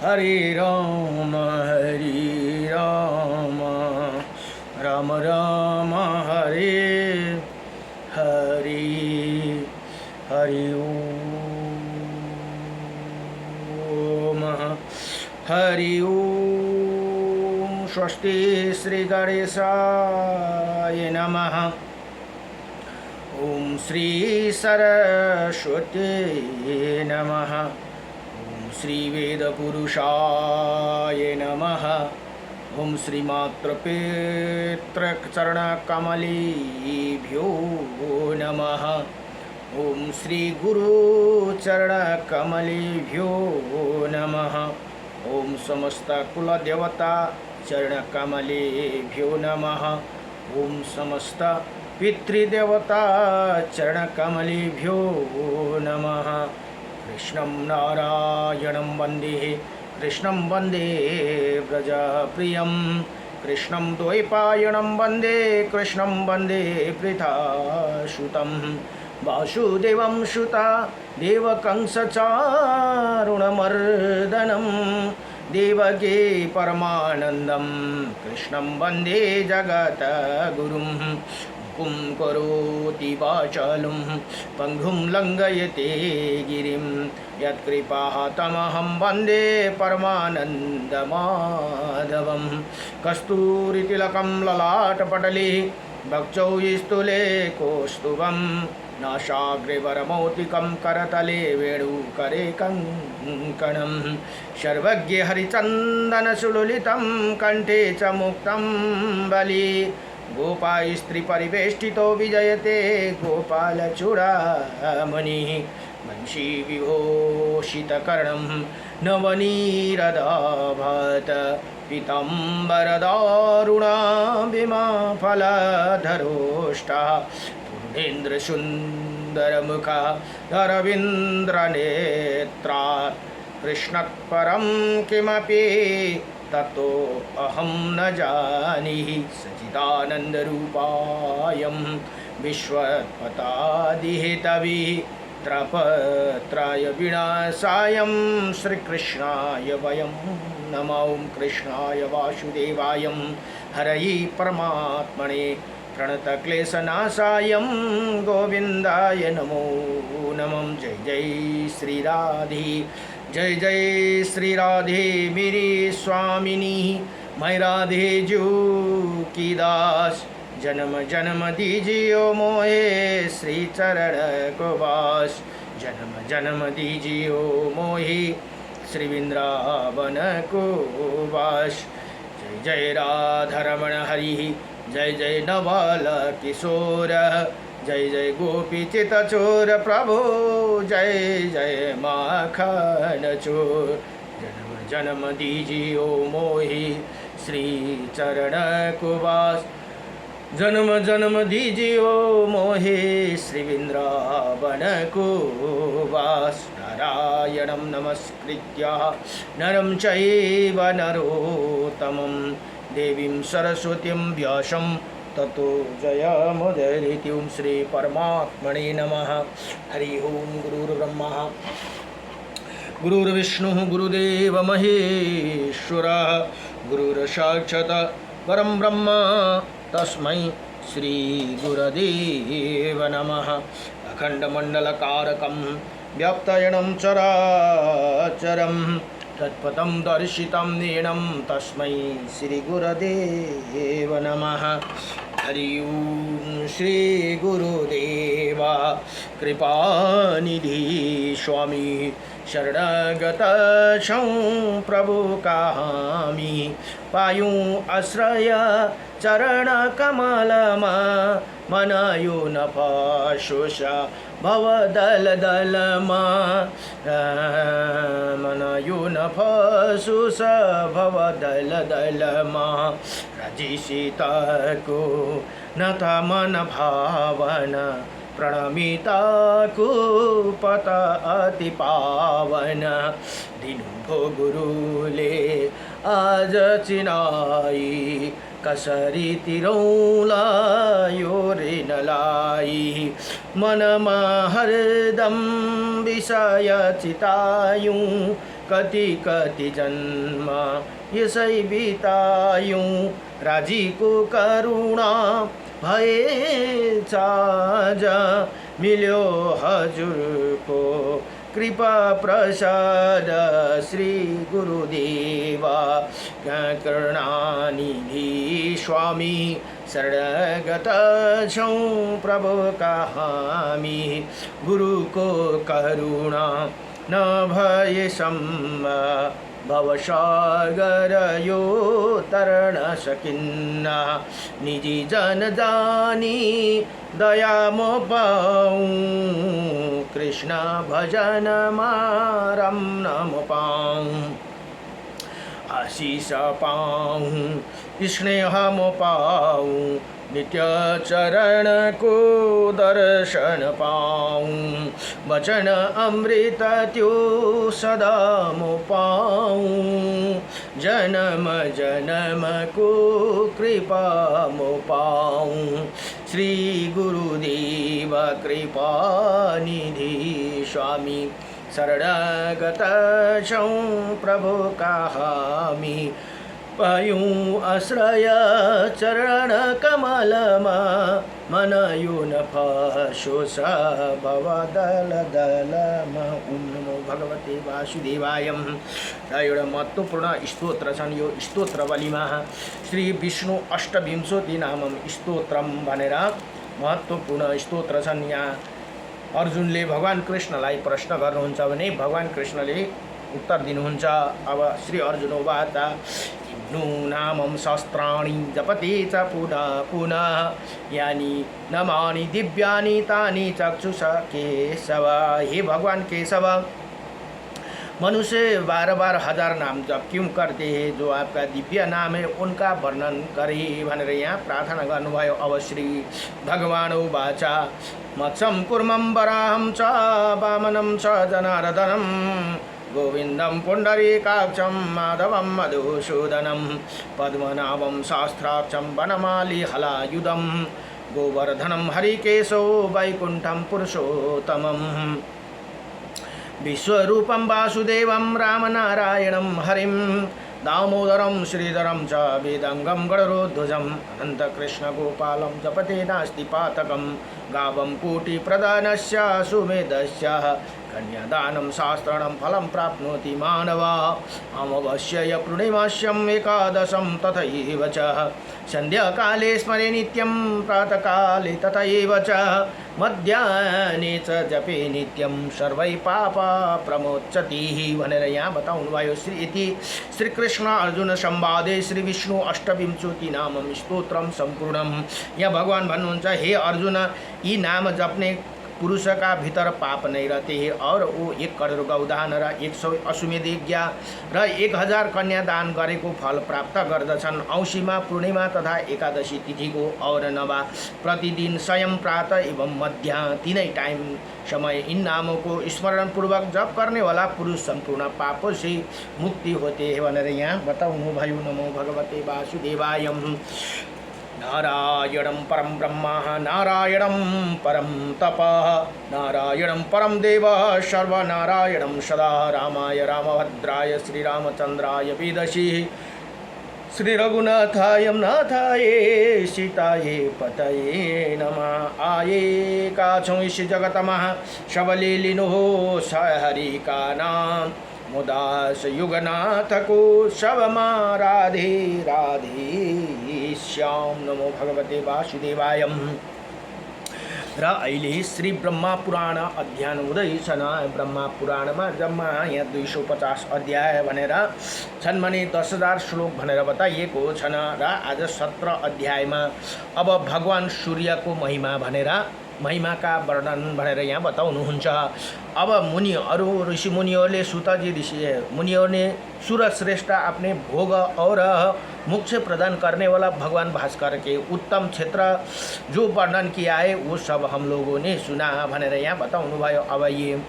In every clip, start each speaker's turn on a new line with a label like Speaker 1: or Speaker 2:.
Speaker 1: हरे राम राम राम हरे हरे हरि ओम हरि ओम। स्वस्ति श्री गणेशाय नमः। ओम श्री सरस्वती नमः। ओम श्री वेदपुरुषाय नमः। ओम श्री मातृपितृचरणकमलेभ्यो नमः। ओम श्री गुरुचरणकमलेभ्यो नमः। ओम समस्त कुलदेवता चरणकमलेभ्यो नमः। ओम समस्त पितृदेवता चरणकमलेभ्यो नमः। कृष्णं नारायणं वन्दे कृष्णं वन्दे व्रजप्रियं। कृष्णं द्वैपायनं वन्दे कृष्णं वन्दे पृथासुतं। वासुदेवं सुता देवकंसचारुणमर्दनं। देवकी परमानन्दं कृष्णं वन्दे जगद्गुरुं। मुखं करोति वाचालं पङ्गुं लङ्घयते गिरिं। यत्कृपातमहं वन्दे परमानन्दमाधवं। कस्तूरितिलकं ललाटपटले वक्षौ स्तुले कौस्तुभं। नासाग्रे वरमौक्तिकं करतले वेणुकरे कङ्कणं। सर्वज्ञ हरिचन्दनसुललितं कंठे च मुक्तं बलि। गोपास्त्रीपरिवेष्टितो विजयते गोपालचूडामणिः। वंशी विभूषितकर्णं नवनीरदाभात। पीताम्बरदारुणाभिमाफलधरोष्टा। पूर्णेन्द्रसुन्दरमुखा अरविन्द्रनेत्रा। कृष्णात्परं किमपि ततो अहं न जानीहि। सच्चिदानन्दरूपायं विश्वपदादिहेतवे त्रपत्राय विनाशायं श्रीकृष्णाय वयं नमो। कृष्णाय वासुदेवाय हरये परमात्मने प्रणतक्लेशनाशाय गोविन्दाय नमो नमः। जय जय श्री राधे जय जय श्री राधे मेरी स्वामिनी। मैं राधे जू की दास। जन्म जन्म दीजियो मोहे श्री चरण को वास। जन्म जन्म दीजियो मोहे श्री वृंदावन को वास। जय जय राधारमण हरि जय जय नवल किशोर। जय जय गोपी चितचोर प्रभु जय जय माखन चोर। जन्म जन्म दीजियो मोहि श्री चरण को वास। जन्म जन्म दीजियो मोहे श्री वृंदावन को वास। नारायणं नमस्कृत्य नरं चैव नरोत्तमं देवीं सरस्वतीं व्यासं ततो जयमुदीरयेत्। ओं श्री परमात्मने नमः। हरि ओं। गुरुर्ब्रह्मा गुरुर्विष्णुः गुरुदेव महेश्वरः। गुरुर्साक्षात् परं ब्रह्म तस्मै श्री गुरुदेव नमः। अखण्डमण्डलकारकं व्याप्तयनं चराचरं तत्पदं दर्शितं येनं तस्मै श्री गुरुदेव नमः। हरि ओं। श्री गुरुदेव कृपानिधि स्वामी शरणगत छौ प्रभु कहामी। पायूं आश्रय चरण कमलमा मनायो न पाशोष भव दल दलमा। मनायो न फसोष भव दल दलमा। राजी सीता को नता मन भावना। प्रणमिता को पता अति पावन। दिनु भो गुरुले आज चिनाई। कसरी तिरौला यो रे नलाई। मनमा हरदम विषय चितायूं कति कति जन्म यसै बितायौँ राजीको करुणा भएछ आज मिल्यो हजुरको कृपा प्रसाद श्री गुरुदेवा करुणानिधि स्वामी शरणगत छौँ प्रभुका हामी गुरुको करुणा नभएसम्म भवसागर यो तरण सकिन्न निजी जन जानी दया म पाऊँ कृष्ण भजनमा रम्न म पाऊँ आशीष पाऊँ स्नेह म पाऊँ नित्य चरण को दर्शन पाऊँ वचन अमृत त्यो सदा म पाऊँ जन्म जन्म को कृपा म पाऊँ श्री गुरुदेव कृपा निधि स्वामी शरणगत छौँ प्रभुका हामी पायूँ आश्रय चरण कमलमा मन यो न फसोस भव दल दलमा। ओम नमो भगवते वासुदेवाय। र एउटा महत्त्वपूर्ण स्तोत्र छन्। यो स्तोत्रवलीमा श्री विष्णु अष्टविंशति नामम स्तोत्रम भनेर महत्त्वपूर्ण स्तोत्र छन्। यहाँ अर्जुनले भगवान कृष्णलाई प्रश्न गर्नुहुन्छ भने भगवान कृष्णले उत्तर दिनुहुन्छ। अब श्री अर्जुन उवाच नामम शस्त्राणि जपते च पुनः पुनः यानि नामानि दिव्यानि तानि चक्षुष केशव। हे भगवान केशव, मनुष्य बार बार हजार नाम जप क्यों करते हैं? जो आपका दिव्य नाम है उनका वर्णन करे भनेर यहाँ प्रार्थना गर्नुभयो। अब श्री भगवान उवाचा मत्स्यं कुर्मं वराहं च वामनं च जनार्दनं गोविन्दं पुण्डरीकाक्षं माधवं मधुसूदनं पद्मनाभं शास्त्राक्षं वनमाली हलायुधं गोवर्धनं हरिकेशो वैकुण्ठं पुरुषोत्तमम् विश्वरूपं वासुदेवं रामनारायणं हरिं दामोदरं श्रीधरं च वेदांगं गणरोध्वजम् अनन्तकृष्णगोपालं जपते नास्ति पातकं गावं कोटिप्रदानस्य सुमेधस्य कन्यादानं शास्त्राणं फलं प्राप्नोति मानवा अमावास्यया पूर्णिमास्याम् एकादशं तथैव च संध्याकाले स्मरे नित्यं प्रातःकाले तथैव च मध्याह्ने च जपे नित्यं सर्वै पापा प्रमोचति भनेर यहाँ बताउनुभयो। श्री कृष्ण अर्जुन संवादे श्री विष्णु अष्टविंशति नामम स्तोत्रम सम्पूर्णम। यहाँ भगवान भन्नुहुन्छ हे अर्जुन, यी नाम जप्ने पुरुष का भीतर पाप नहीं रहते हैं और वो 1 करोड़ गौदान र 100 अश्वमेध यज्ञ र 1000 कन्यादान गरेको फल प्राप्त गर्दछन्। औँसीमा पूर्णिमा तथा एकादशी तिथिको और नवा प्रतिदिन स्वयं प्रातः एवं मध्याह्न तीनै टाइम समय इन नामों को स्मरण पूर्वक जप करने वाला पुरुष संपूर्ण पापों से मुक्ति होते हैं भनेर यहाँ बताउनु भयो। नमो भगवते वासुदेवाय। नारायणं परं ब्रह्म नारायणं परं तपः नारायणं परं देवः सर्वनारायणं सदा रामाय रामभद्राय श्रीरामचन्द्राय वेदसी श्री रघुनाथाय नाथाय सीताये पतये नमः। आये काछौं इस जगतमः सबले लिनो हरि का नाम मुदास युगनाथ को सबमा राधे राधे श्याम। नमो भगवते वासुदेवाय। र अहिले श्री ब्रह्मा पुराण अध्ययन हुँदैछ। ब्रह्मा पुराणमा जम्मा यहाँ 250 अध्याय भनेर छन् भने 10,000 श्लोक भनेर बताइएको छन्। र आज 17 अध्यायमा अब भगवान सूर्यको महिमा भनेर महिमा का वर्णन भनेर यहाँ बताउनुहुन्छ। अब मुनिहरू ऋषि मुनिहरूले सुतजी ऋषि मुनियों ने सूरज श्रेष्ठ अपने भोग और मोक्ष प्रदान करने वाला भगवान भास्कर के उत्तम क्षेत्र जो वर्णन किया है वो सब हम लोगों ने सुना भनेर यहाँ बताउनु भयो।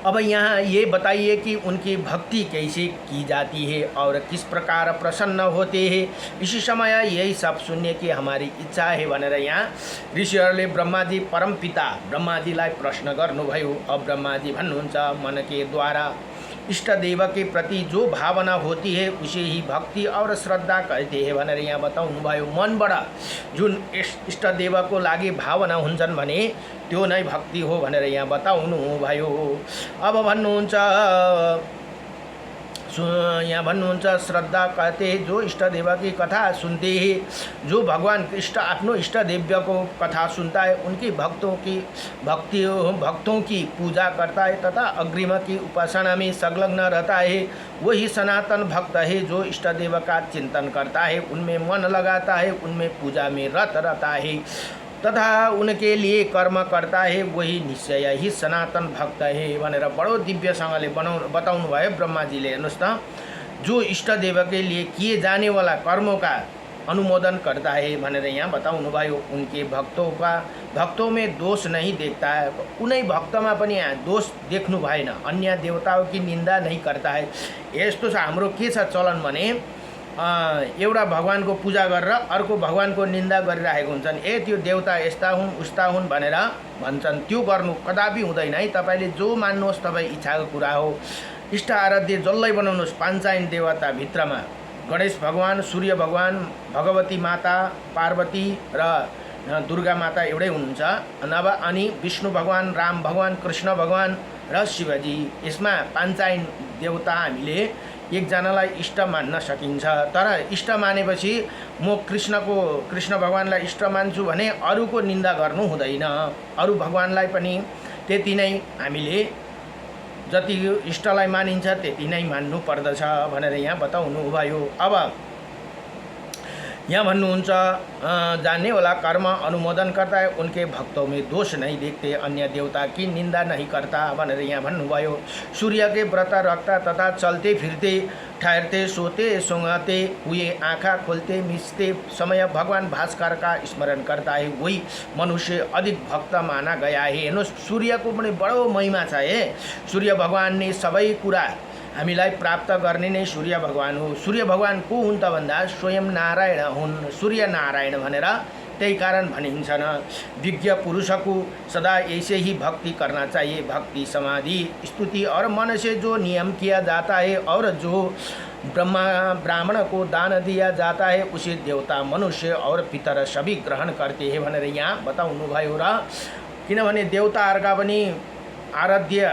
Speaker 1: अब यहाँ ये बताइए कि उनकी भक्ति कैसे की जाती है और किस प्रकार प्रसन्न होते हैं। इसी समय यही सब सुनने की हमारी इच्छा है भनेर यहाँ ऋषिहरूले ब्रह्माजी परमपिता ब्रह्माजीलाई प्रश्न गर्नुभयो। अब ब्रह्माजी भन्नुहुन्छ मन के द्वारा इष्ट देव के प्रति जो भावना होती है उसे ही भक्ति और श्रद्धा कहते हैं भनेर यहाँ बताउनुभयो। मनबाट जुन इष्ट देवको लागि भावना हुन्छन् भने त्यो नै भक्ति हो भनेर यहाँ बताउनुभयो। अब भन्नुहुन्छ यहाँ भन्नुहुन्छ श्रद्धा कहते हैं जो इष्ट देव की कथा सुनते हैं, जो भगवान इष्ट आफ्नो इष्ट देव को कथा सुनता है उनकी भक्तों की पूजा करता है तथा अग्रिम की उपासना में संलग्न रहता है, वही सनातन भक्त है। जो इष्ट देव का चिंतन करता है, उनमें मन लगाता है, उनमें पूजा में रत रहता है तथा उनके लिए कर्म करता है, वही निश्चय ही सनातन भक्त है भनेर बडो दिव्यसँगले बताउनु भयो ब्रह्माजीले। हेर्नुहोस् त, जो इष्ट देव के लिए किए जाने वाला कर्मों का अनुमोदन करता है भनेर यहाँ बताउनु भयो। उनके भक्तों में दोष नहीं देखता है, कुनै भक्तमा पनि यहाँ दोष देख्नु भएन। अन्य देवताओं की निंदा नहीं करता है। यस्तो छ हाम्रो के छ चलन भने एउटा भगवानको पूजा गरेर अर्को भगवानको निन्दा गरिरहेको हुन्छन्। त्यो देवता यस्ता हुन् उस्ता हुन् भनेर भन्छन्। त्यो गर्नु कदापि हुँदैन है। तपाईले जो मान्नुहोस् तपाईँ इच्छाको कुरा हो। इष्ट आराध्य जसलाई बनाउनुहोस् पाञ्चायन देवता भित्रमा गणेश भगवान, सूर्य भगवान, भगवती माता पार्वती र दुर्गा माता एउटै हुनुहुन्छ नभए अनि विष्णु भगवान, राम भगवान, कृष्ण भगवान र शिवजी। यसमा पाञ्चायन देवता हामीले एकजनालाई इष्ट मान्न सकिन्छ। तर इष्ट मानेपछि म कृष्ण भगवानलाई इष्ट मान्छु भने अरूको निन्दा गर्नु हुँदैन। अरू भगवानलाई पनि त्यति नै हामीले जति इष्टलाई मानिन्छ त्यति नै मान्नु पर्दछ भनेर यहाँ बताउनु भयो। अब यहाँ भन्नुहुन्छ जानने वाला कर्म अनुमोदन करता है, उनके भक्तों में दोष नहीं देखते, अन्य देवता की निंदा नहीं करता भनेर यहाँ भन्नुभयो। सूर्य के व्रत रखता तथा चलते फिरते ठहरते सोते सुंघते हुए आँखा खोलते मिचते समय भगवान भास्कर का स्मरण करता है, वही मनुष्य अधिक भक्त माना गया है। हेर्नुहोस् सूर्यको पनि बडो महिमा छ है। सूर्य भगवान ने सबै कुरा हामीलाई प्राप्त गर्ने नै सूर्य भगवान हो। सूर्य भगवान को हुन् त भन्दा स्वयं नारायण हुन्, सूर्य नारायण भनेर त्यही कारण भनिन्छ न। विज्ञ पुरुष को सदा ऐसे ही भक्ति करना चाहिए। भक्ति समाधि स्तुति और मन से जो नियम किया जाता है और जो ब्राह्मण को दान दिया जाता है उसे देवता मनुष्य और पितर सभी ग्रहण करते हैं भनेर यहाँ बताउनु भयो। र किनभने देवताहरूका पनि आराध्य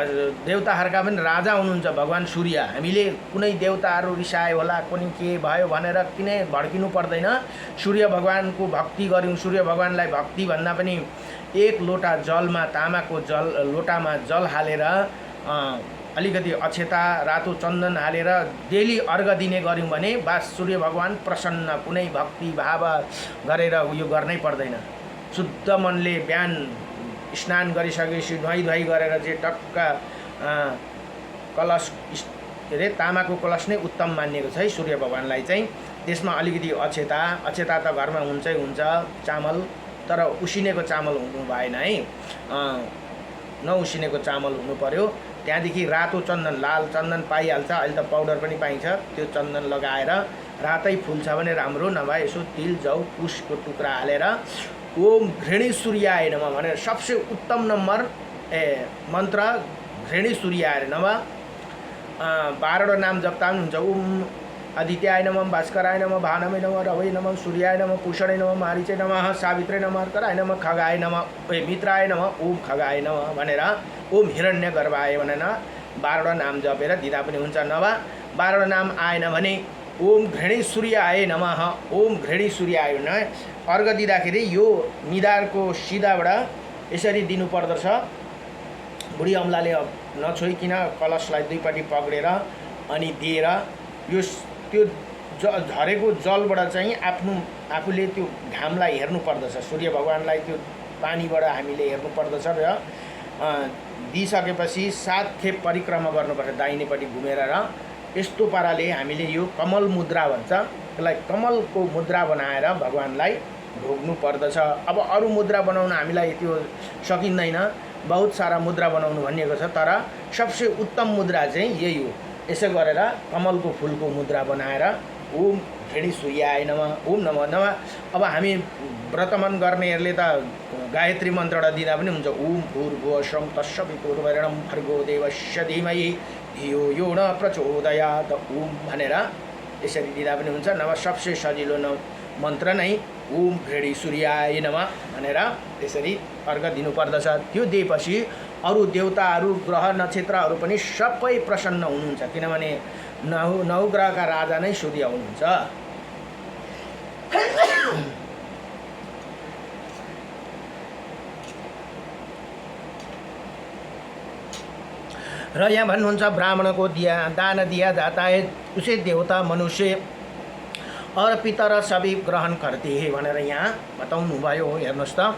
Speaker 1: देवताहरूका पनि राजा हुनुहुन्छ भगवान सूर्य। हामीले कुनै देवताहरू रिसायो होला कुनै के भयो भनेर किनै भड्किनु पर्दैन। सूर्य भगवानको भक्ति गर्यौं। सूर्य भगवानलाई भक्ति भन्दा पनि एक लोटा जलमा तामाको लोटामा जल हालेर अलिकति अक्षता रातो चन्दन हालेर डेली अर्घ दिने गर्यौं भने बस सूर्य भगवान प्रसन्न। कुनै भक्ति भाव गरेर उयो गर्नै पर्दैन। शुद्ध मनले बिहान स्नान गरिसकेपछि नुहाई गरेर चाहिँ टक्क कलश के अरे तामाको कलश नै उत्तम मानिएको छ है सूर्य भगवानलाई चाहिँ। त्यसमा अलिकति अक्षता त घरमा हुन्छै हुन्छ, चामल तर उसिनेको चामल हुनु भएन है, नउसिनेको चामल हुनु पर्यो। त्यहाँदेखि रातो चन्दन, लाल चन्दन पाइहाल्छ, अहिले त पाउडर पनि पाइन्छ, त्यो चन्दन लगाएर रातै फुल छ भने राम्रो, नभए यसो तिल जौ कुशको टुक्रा हालेर ओम घृणी सूर्याय नमः भनेर सबसे उत्तम नम्बर मन्त्र घृणी सूर्याय नमः 12 नाम जप्ता हुन्छ। ओम आदित्याय नमः, भास्कराय नमः, भानवे नमः, रवै नमः, सूर्याय नमः, पूषणे नमः, मारीचे नमः, सावित्रे नमः, अर्कराय नमः, खगाय नमः, मित्राय नमः, ओम खगाय नमः भनेर ओम हिरण्यगर्भाय भनेर 12 नाम जपेर दिँदा पनि हुन्छ। नभए 12 नाम आएन भने ओम घृणी सूर्याय नमः, ओम घृणी सूर्याय न अर्घ दिँदाखेरि यो निधारको सिधाबाट यसरी दिनु पर्दछ। बुढी अम्लाले नछोइकिन कलशलाई दुईपट्टि पक्रेर अनि दिएर यो त्यो झरेको जलबाट चाहिँ आफूले त्यो घामलाई हेर्नु पर्दछ। सूर्य भगवानलाई त्यो पानीबाट हामीले हेर्नु पर्दछ र दिइसकेपछि 7 खेप परिक्रमा गर्नुपर्छ दाहिनेपट्टि घुमेर। र यस्तो पाराले हामीले यो कमल मुद्रा भन्छ, त्यसलाई कमलको मुद्रा बनाएर भगवानलाई ढोग्नु पर्दछ। अब अरू मुद्रा बनाउन हामीलाई त्यो सकिँदैन, बहुत सारा मुद्रा बनाउनु भनिएको छ, तर सबसे उत्तम मुद्रा चाहिँ यही हो। यसो गरेर कमलको फुलको मुद्रा बनाएर ओम घृणी सूर्याय नमः, ओम नमः नमः। अब हामी व्रतमन गर्नेहरूले त गायत्री मन्त्रबाट दिँदा पनि हुन्छ। ओम भूर्भुवः स्वः तत्सवितुर्वरेण्यं भर्गो देवस्य धीमहि धियो यो न प्रचोदयात् ओम भनेर यसरी दिँदा पनि हुन्छ। नभए सबसे सजिलो मन्त्र नै ओम घृडी सूर्याय नमः भनेर यसरी अर्घ दिनुपर्दछ। त्यो दिएपछि अरू देवताहरू ग्रह नक्षत्रहरू पनि सबै प्रसन्न हुनुहुन्छ, किनभने नौ ग्रहका राजा नै सूर्य हुनुहुन्छ। र यहाँ भन्नुहुन्छ ब्राह्मण को दान दिया जाता है, उसे देवता मनुष्य और पितर सभी ग्रहण करते हैं भनेर यहाँ बताउनु भयो। हेर्नुहोस् त,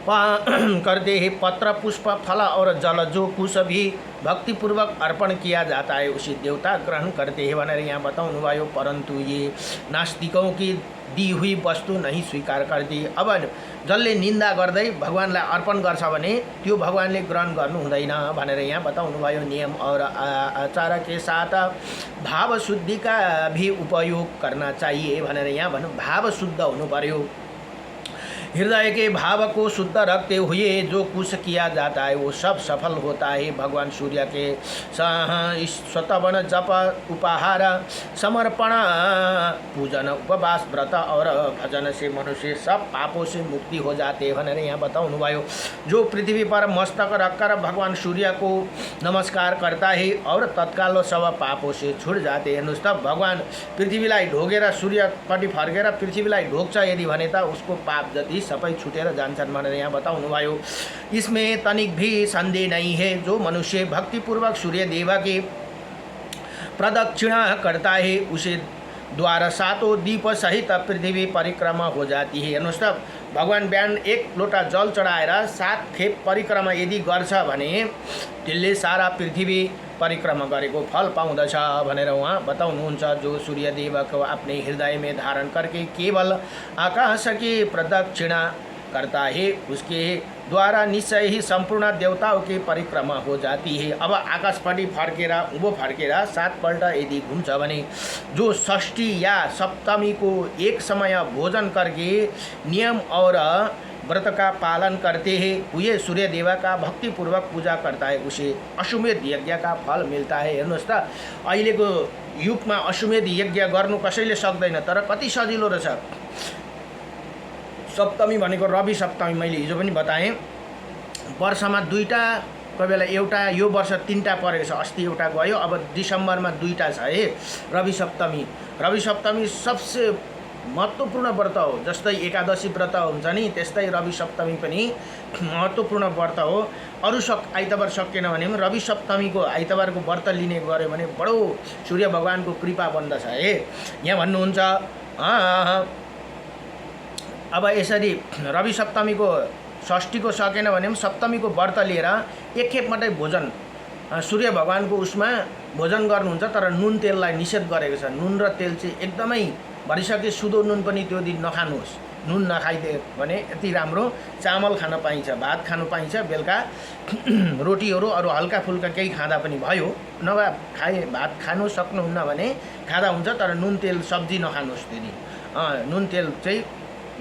Speaker 1: करते हैं पत्र पुष्प फल और जल जो कुछ भी भक्तिपूर्वक अर्पण किया जाता है उसे देवता ग्रहण करते हैं भनेर यहाँ बताउनु भयो। परंतु ये नास्तिकों की दी हुई वस्तु नहीं स्वीकार करती। अब जसले निन्दा गर्दै भगवानलाई अर्पण गर्छ भने त्यो भगवानले ग्रहण गर्नु हुँदैन भनेर यहाँ बताउनु भयो। नियम और आचार के साथ भाव शुद्धि का भी उपयोग करना चाहिए भनेर यहाँ भन्नु। भाव शुद्ध हुनु पर्यो, हृदय के भाव को शुद्ध रखते हुए जो कुछ किया जाता है वो सब सफल होता है। भगवान सूर्य के स्वतवन जप उपहार समर्पण पूजन उपवास व्रत और भजन से मनुष्य सब पापों से मुक्ति हो जाते हैं भनेर यहाँ बताउनु भयो। जो पृथ्वी पर मस्तक रखकर भगवान सूर्य को नमस्कार करता है और तत्काल सब पापों से छुट जाते हैं। हेर्नुहोस् त, भगवान पृथ्वीलाई ढोगेर सूर्यपट्टि फर्केर पृथ्वीलाई ढोग्छ यदि भने त उसको पाप जति सबै छुटेर जान्छन् भनेर यहाँ बताउनु भयो। इसमें तनिक भी संदेह नहीं है, जो मनुष्य भक्तिपूर्वक सूर्य देव की प्रदक्षिणा करता है उसे द्वारा सातों दीप सहित पृथ्वी परिक्रमा हो जाती है। हेर्नुहोस् त, भगवान बिहान एक लोटा जल चढाएर 7 खेप परिक्रमा यदि गर्छ भने त्यसले सारा पृथ्वी परिक्रमा गरेको फल पाउँदछ भनेर उहाँ बताउनुहुन्छ। जो सूर्यदेव को अपने हृदय में धारण करके केवल आकाश की प्रदक्षिणा करता है उसके द्वारा निश्चय ही संपूर्ण देवताओं की परिक्रमा हो जाती है। अब आकाशपट्टि फर्केर उँभो फर्केर 7 पल्ट यदि घुम्छ भने जो षष्ठी या सप्तमी को एक समय भोजन करके नियम और व्रत का पालन करते हैं, वे सूर्य देवा का भक्तिपूर्वक पूजा करता है उसे अश्वमेध यज्ञ का फल मिलता है। हेर्नुहोस् त, अहिलेको युगमा अश्वमेध यज्ञ गर्नु कसैले सक्दैन, तर कति सजिलो रहेछ। सप्तमी भनेको रवि सप्तमी मैले हिजो पनि बताएँ। वर्षमा 2टा, कोही बेला एउटा, यो वर्ष 3टा परेको छ। अस्ति एउटा गयो, अब डिसेम्बरमा 2टा छ है रवि सप्तमी। रवि सप्तमी सबसे महत्त्वपूर्ण व्रत हो। जस्तै एकादशी व्रत हुन्छ नि, त्यस्तै रवि सप्तमी पनि महत्त्वपूर्ण व्रत हो। अरू आइतबार सकेन भने पनि रवि सप्तमीको आइतबारको व्रत लिने गऱ्यो भने बडो सूर्य भगवानको कृपा बन्दछ है। यहाँ भन्नुहुन्छ अब यसरी रवि सप्तमीको षष्ठीको सकेन भने पनि सप्तमीको व्रत लिएर एक खेप मात्रै भोजन सूर्य भगवानको उसमा भोजन गर्नुहुन्छ, तर नुन तेललाई निषेध गरेको छ। नुन र तेल चाहिँ एकदमै भरिसके सुदो नुन पनि त्यो दिन नखानुहोस्। नुन नखाइदियो भने यति राम्रो चामल खान पाइन्छ, भात खानु पाइन्छ, बेलुका रोटीहरू अरू हल्का फुल्का केही खाँदा पनि भयो। नभए भात खानु सक्नुहुन्न भने खाँदा हुन्छ, तर नुन तेल सब्जी नखानुहोस् त्यो दिन। नुन तेल चाहिँ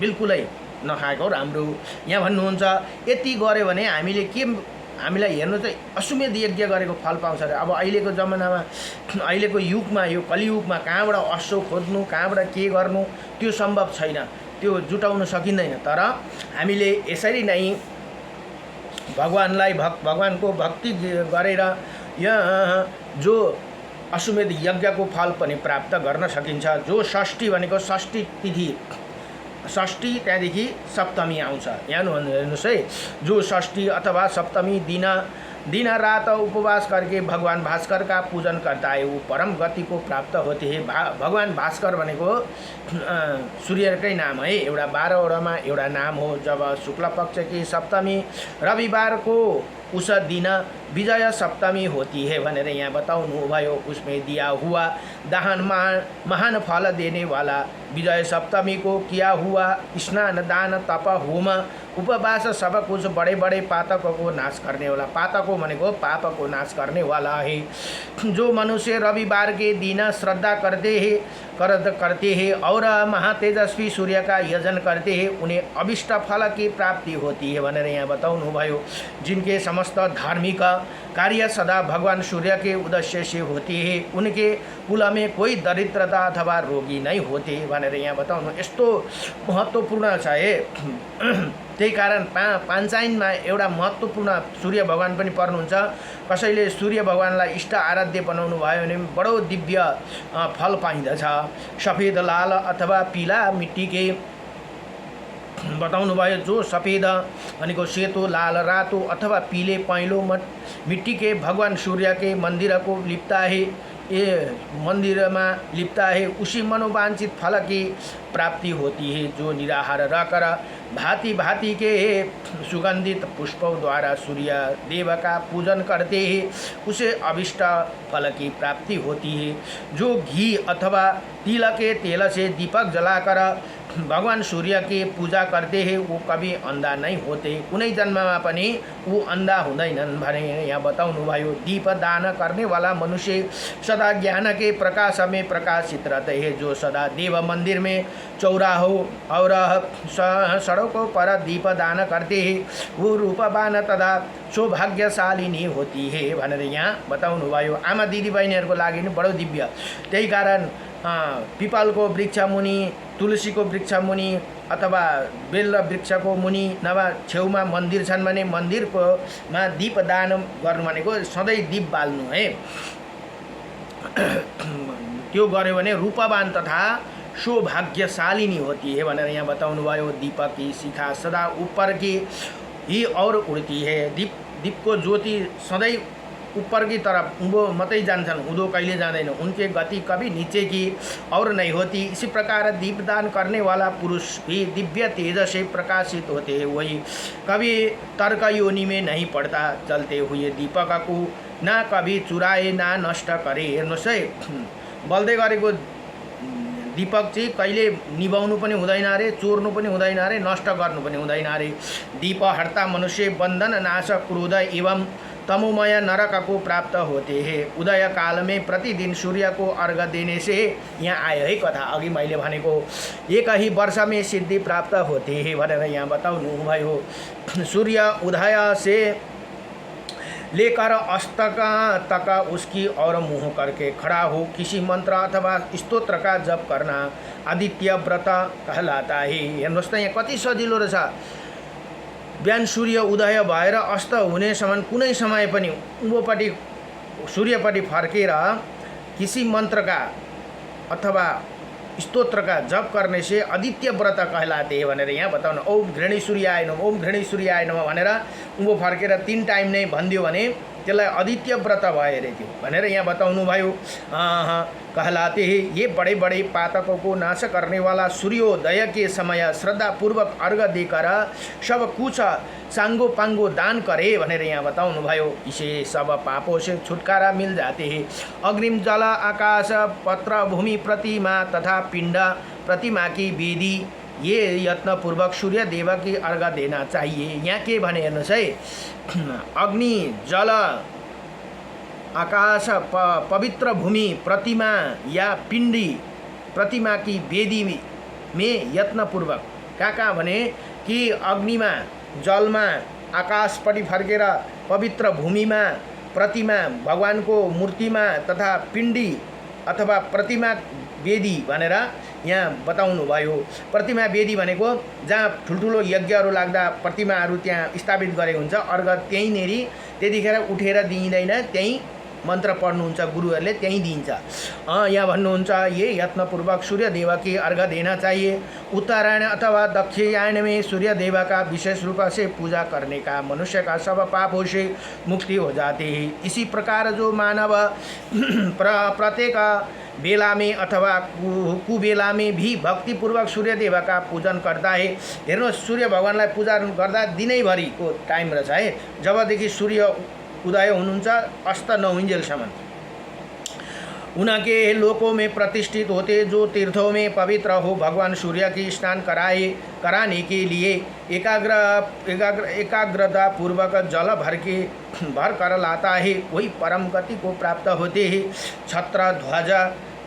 Speaker 1: बिल्कुलै नखाएको राम्रो। यहाँ भन्नुहुन्छ यति गऱ्यो भने हामीलाई हेर्नु चाहिँ अश्वमेध यज्ञ गरेको फल पाउँछ अरे। अब अहिलेको जमानामा, अहिलेको युगमा, यो कलियुगमा कहाँबाट अश्व खोज्नु, कहाँबाट के गर्नु त्यो सम्भव छैन, त्यो जुटाउन सकिँदैन। तर हामीले यसरी नै भगवानको भक्ति गरेर यहाँ जो अश्वमेध यज्ञको फल पनि प्राप्त गर्न सकिन्छ। जो षष्ठी भनेको षष्ठी तिथि, षष्ठी त्यहाँदेखि सप्तमी आउँछ। यहाँ हेर्नुहोस् है, जो षष्ठी अथवा सप्तमी दिन रात उपवास करके भगवान भास्कर का पूजन करता है वो परम गति को प्राप्त होते हैं। भगवान भास्कर भनेको सूर्यकै नाम है, एउटा 12वटामा एउटा नाम हो। जब शुक्ल पक्ष की सप्तमी रविवार को उस दिन विजय सप्तमी होती है भनेर यहाँ बताउनु भयो। उसमें दिया हुआ दान महान फल देने वाला विजय सप्तमी को किया हुआ स्नान दान तप होम उपवास सब कुछ बड़े बड़े पातकों को नाश करने वाला, पातकों भनेको पाप को नाश करने वाला है। जो मनुष्य रविवार के दिन श्रद्धा करते हैं करते हैं और महातेजस्वी सूर्य का यजन करते हैं उन्हें अभिष्ट फल की प्राप्ति होती है भनेर यहाँ बताउनुभयो। जिनके समस्त धार्मिक कार्य सदा भगवान सूर्य के उद्देश्य से होते हैं, उनके कुल में कोई दरिद्रता अथवा रोगी नहीं होते भनेर यहाँ बताउनु। यस्तो महत्त्वपूर्ण छ है। त्यही कारण पाञ्चायनमा एउटा महत्त्वपूर्ण सूर्य भगवान पनि पर्नुहुन्छ। कसैले सूर्य भगवानलाई इष्ट आराध्य बनाउनु भयो भने बडो दिव्य फल पाइँदछ। सफेद लाल अथवा पीला मिट्टी के बताउनु भयो। जो सफेद भनेको सेतो, लाल, रातो अथवा पीले पहेँलो मिट्टी के भगवान सूर्य के मंदिर को लिपता है, ये मंदिर में लिपता है, उसी मनोवांछित फल की प्राप्ति होती है। जो निराहार रहकर भांति भांति के सुगंधित पुष्पों द्वारा सूर्य देव का पूजन करते हैं उसे अभिष्ट फल की प्राप्ति होती है। जो घी अथवा तिल के तेल से दीपक जलाकर भगवान सूर्य की पूजा करते हैं वो कभी अंधा नहीं होते, कुनै जन्ममा पनि वो अंधा हुँदैनन् भने यहाँ बताउनु भयो। दीप दान करने वाला मनुष्य सदा ज्ञान के प्रकाश में प्रकाशित रहते हैं। जो सदा देव मंदिर में चौराहों और सड़कों पर दीप दान करते हैं वो रूपवान तथा सौभाग्यशालिनी होती है भनेर यहाँ बताउनु भयो। आमा दिदी बहिनीहरूको लागि नि बडो दिव्य। त्यही कारण पिपल को वृक्ष मुनि, तुलसी को वृक्ष मुनि अथवा बेल वृक्ष को मुनि नभए छेउमा मन्दिर छन् भने मन्दिरको मा दीप दान गर्नु भनेको सधैँ दीप बाल्नु है। त्यो गर्यो भने रूपवान तथा सौभाग्यशालिनी होती है भनेर यहाँ बताउनु भयो। दीपक की शिखा सदा ऊपर की ही और उड़ती है। दीप को ज्योति सधैँ ऊपर की तरफ उँभो मात्रै जान्छन्, उँधो कहिले जाँदैन। उनके गति कभी नीचे की और नहीं होती। इसी प्रकार दीपदान करने वाला पुरुष भी दिव्य तेज से प्रकाशित होते हैं। वही कभी तर्क योनि में नहीं पड़ता। चलते हुए दीपक को ना कभी चुराए ना नष्ट करे। हेर्नुहोस् है, बल्दै गरेको दीपक चाहिँ कहिले निभाउनु पनि हुँदैन अरे, चोर्नु पनि हुँदैन अरे, नष्ट गर्नु पनि हुँदैन अरे। दीप हर्ता मनुष्य बंधन नाश क्रोध एवं तमोमय नरक को प्राप्त होते हैं। उदय काल में प्रतिदिन सूर्य को अर्घ देने से यहाँ आयो है कथा। अघि मैले भनेको एक ही वर्ष में सिद्धि प्राप्त होते हैं भनेर यहाँ बताउनु भयो। सूर्य उदय से लेकर अस्त तक उसकी और मुँह करके खड़ा हो किसी मंत्र अथवा स्तोत्र का जप करना आदित्य व्रत कहलाता है। हेर्नुहोस् त यहाँ कति सजिलो रहेछ। बिहान सूर्य उदय भएर अस्त हुनेसम्म कुनै समय पनि उँभोपट्टि सूर्यपट्टि फर्केर किसी मंत्र का अथवा स्तोत्र का जप करने से आदित्य व्रत कहलाते हैं भनेर यहाँ बताउनु। ओम घृणी सूर्याय नमः, ओम घृणी सूर्याय नमः भनेर उँभो फर्केर 3 टाइम नै भनिदियो भने त्यसलाई आदित्य व्रत भयो रे त्यो भनेर यहाँ बताउनु भयो। कहलाते हैं। ये बड़े बड़े पातकों को नाश करने वाला सूर्योदय के समय श्रद्धा पूर्वक अर्घ देकर सब कुछ सांगो पांगो दान करे भनेर यहाँ बताउनु भयो। इसे सब पापों से छुटकारा मिल जाते हैं। अग्निम जल आकाश पत्र भूमि प्रतिमा तथा पिंड प्रतिमा की विधि ये यत्न पूर्वक सूर्य देव की अर्घ देना चाहिए। यहाँ के भने हेर्नुहोस् है, अग्नि जल आकाश पवित्र भूमि प्रतिमा या पिंडी प्रतिमा की वेदी में यत्न पूर्वक कहाँ भने कि अग्निमा जलमा आकाशपट्टि फर्केर पवित्र भूमिमा प्रतिमा भगवानको मूर्तिमा तथा पिंडी अथवा प्रतिमा वेदी भनेर यहाँ बताउनु भयो। प्रतिमा वेदी भनेको जहाँ ठुल्ठुलो यज्ञहरू लाग्दा प्रतिमाहरू त्यहाँ स्थापित गरे हुन्छ, अर्घ त्यहीँनेरि त्यतिखेर उठेर दिइँदैन, त्यहीँ मंत्र पढ्नुहुन्छ गुरुहरूले, त्यहीँ दिन्छ। यहाँ भन्नुहुन्छ ये यत्नपूर्वक सूर्य देव की अर्घ देना चाहिए। उत्तरायण अथवा दक्षिणायन में सूर्य देव का विशेष रूप से पूजा करने का मनुष्य का सब पापों से मुक्ति हो जाती है। इसी प्रकार जो मानव प्रत्येक बेला में अथवा कुबेला में भी भक्तिपूर्वक सूर्य देव का पूजन करता है। हेर्नुहोस्, सूर्य भगवानलाई पूजा गर्दा दिनैभरिको टाइम रहेछ है। जबदेखि सूर्य उदय हुनुहुन्छ अस्त नहुन्जेलसम्म उनके लोकों में प्रतिष्ठित होते। जो तीर्थों में पवित्र हो भगवान सूर्य की स्नान कराने के लिए एकाग्रता पूर्वक जल भर कर लाता है, वही परम गति को प्राप्त होते हैं। छत्र ध्वज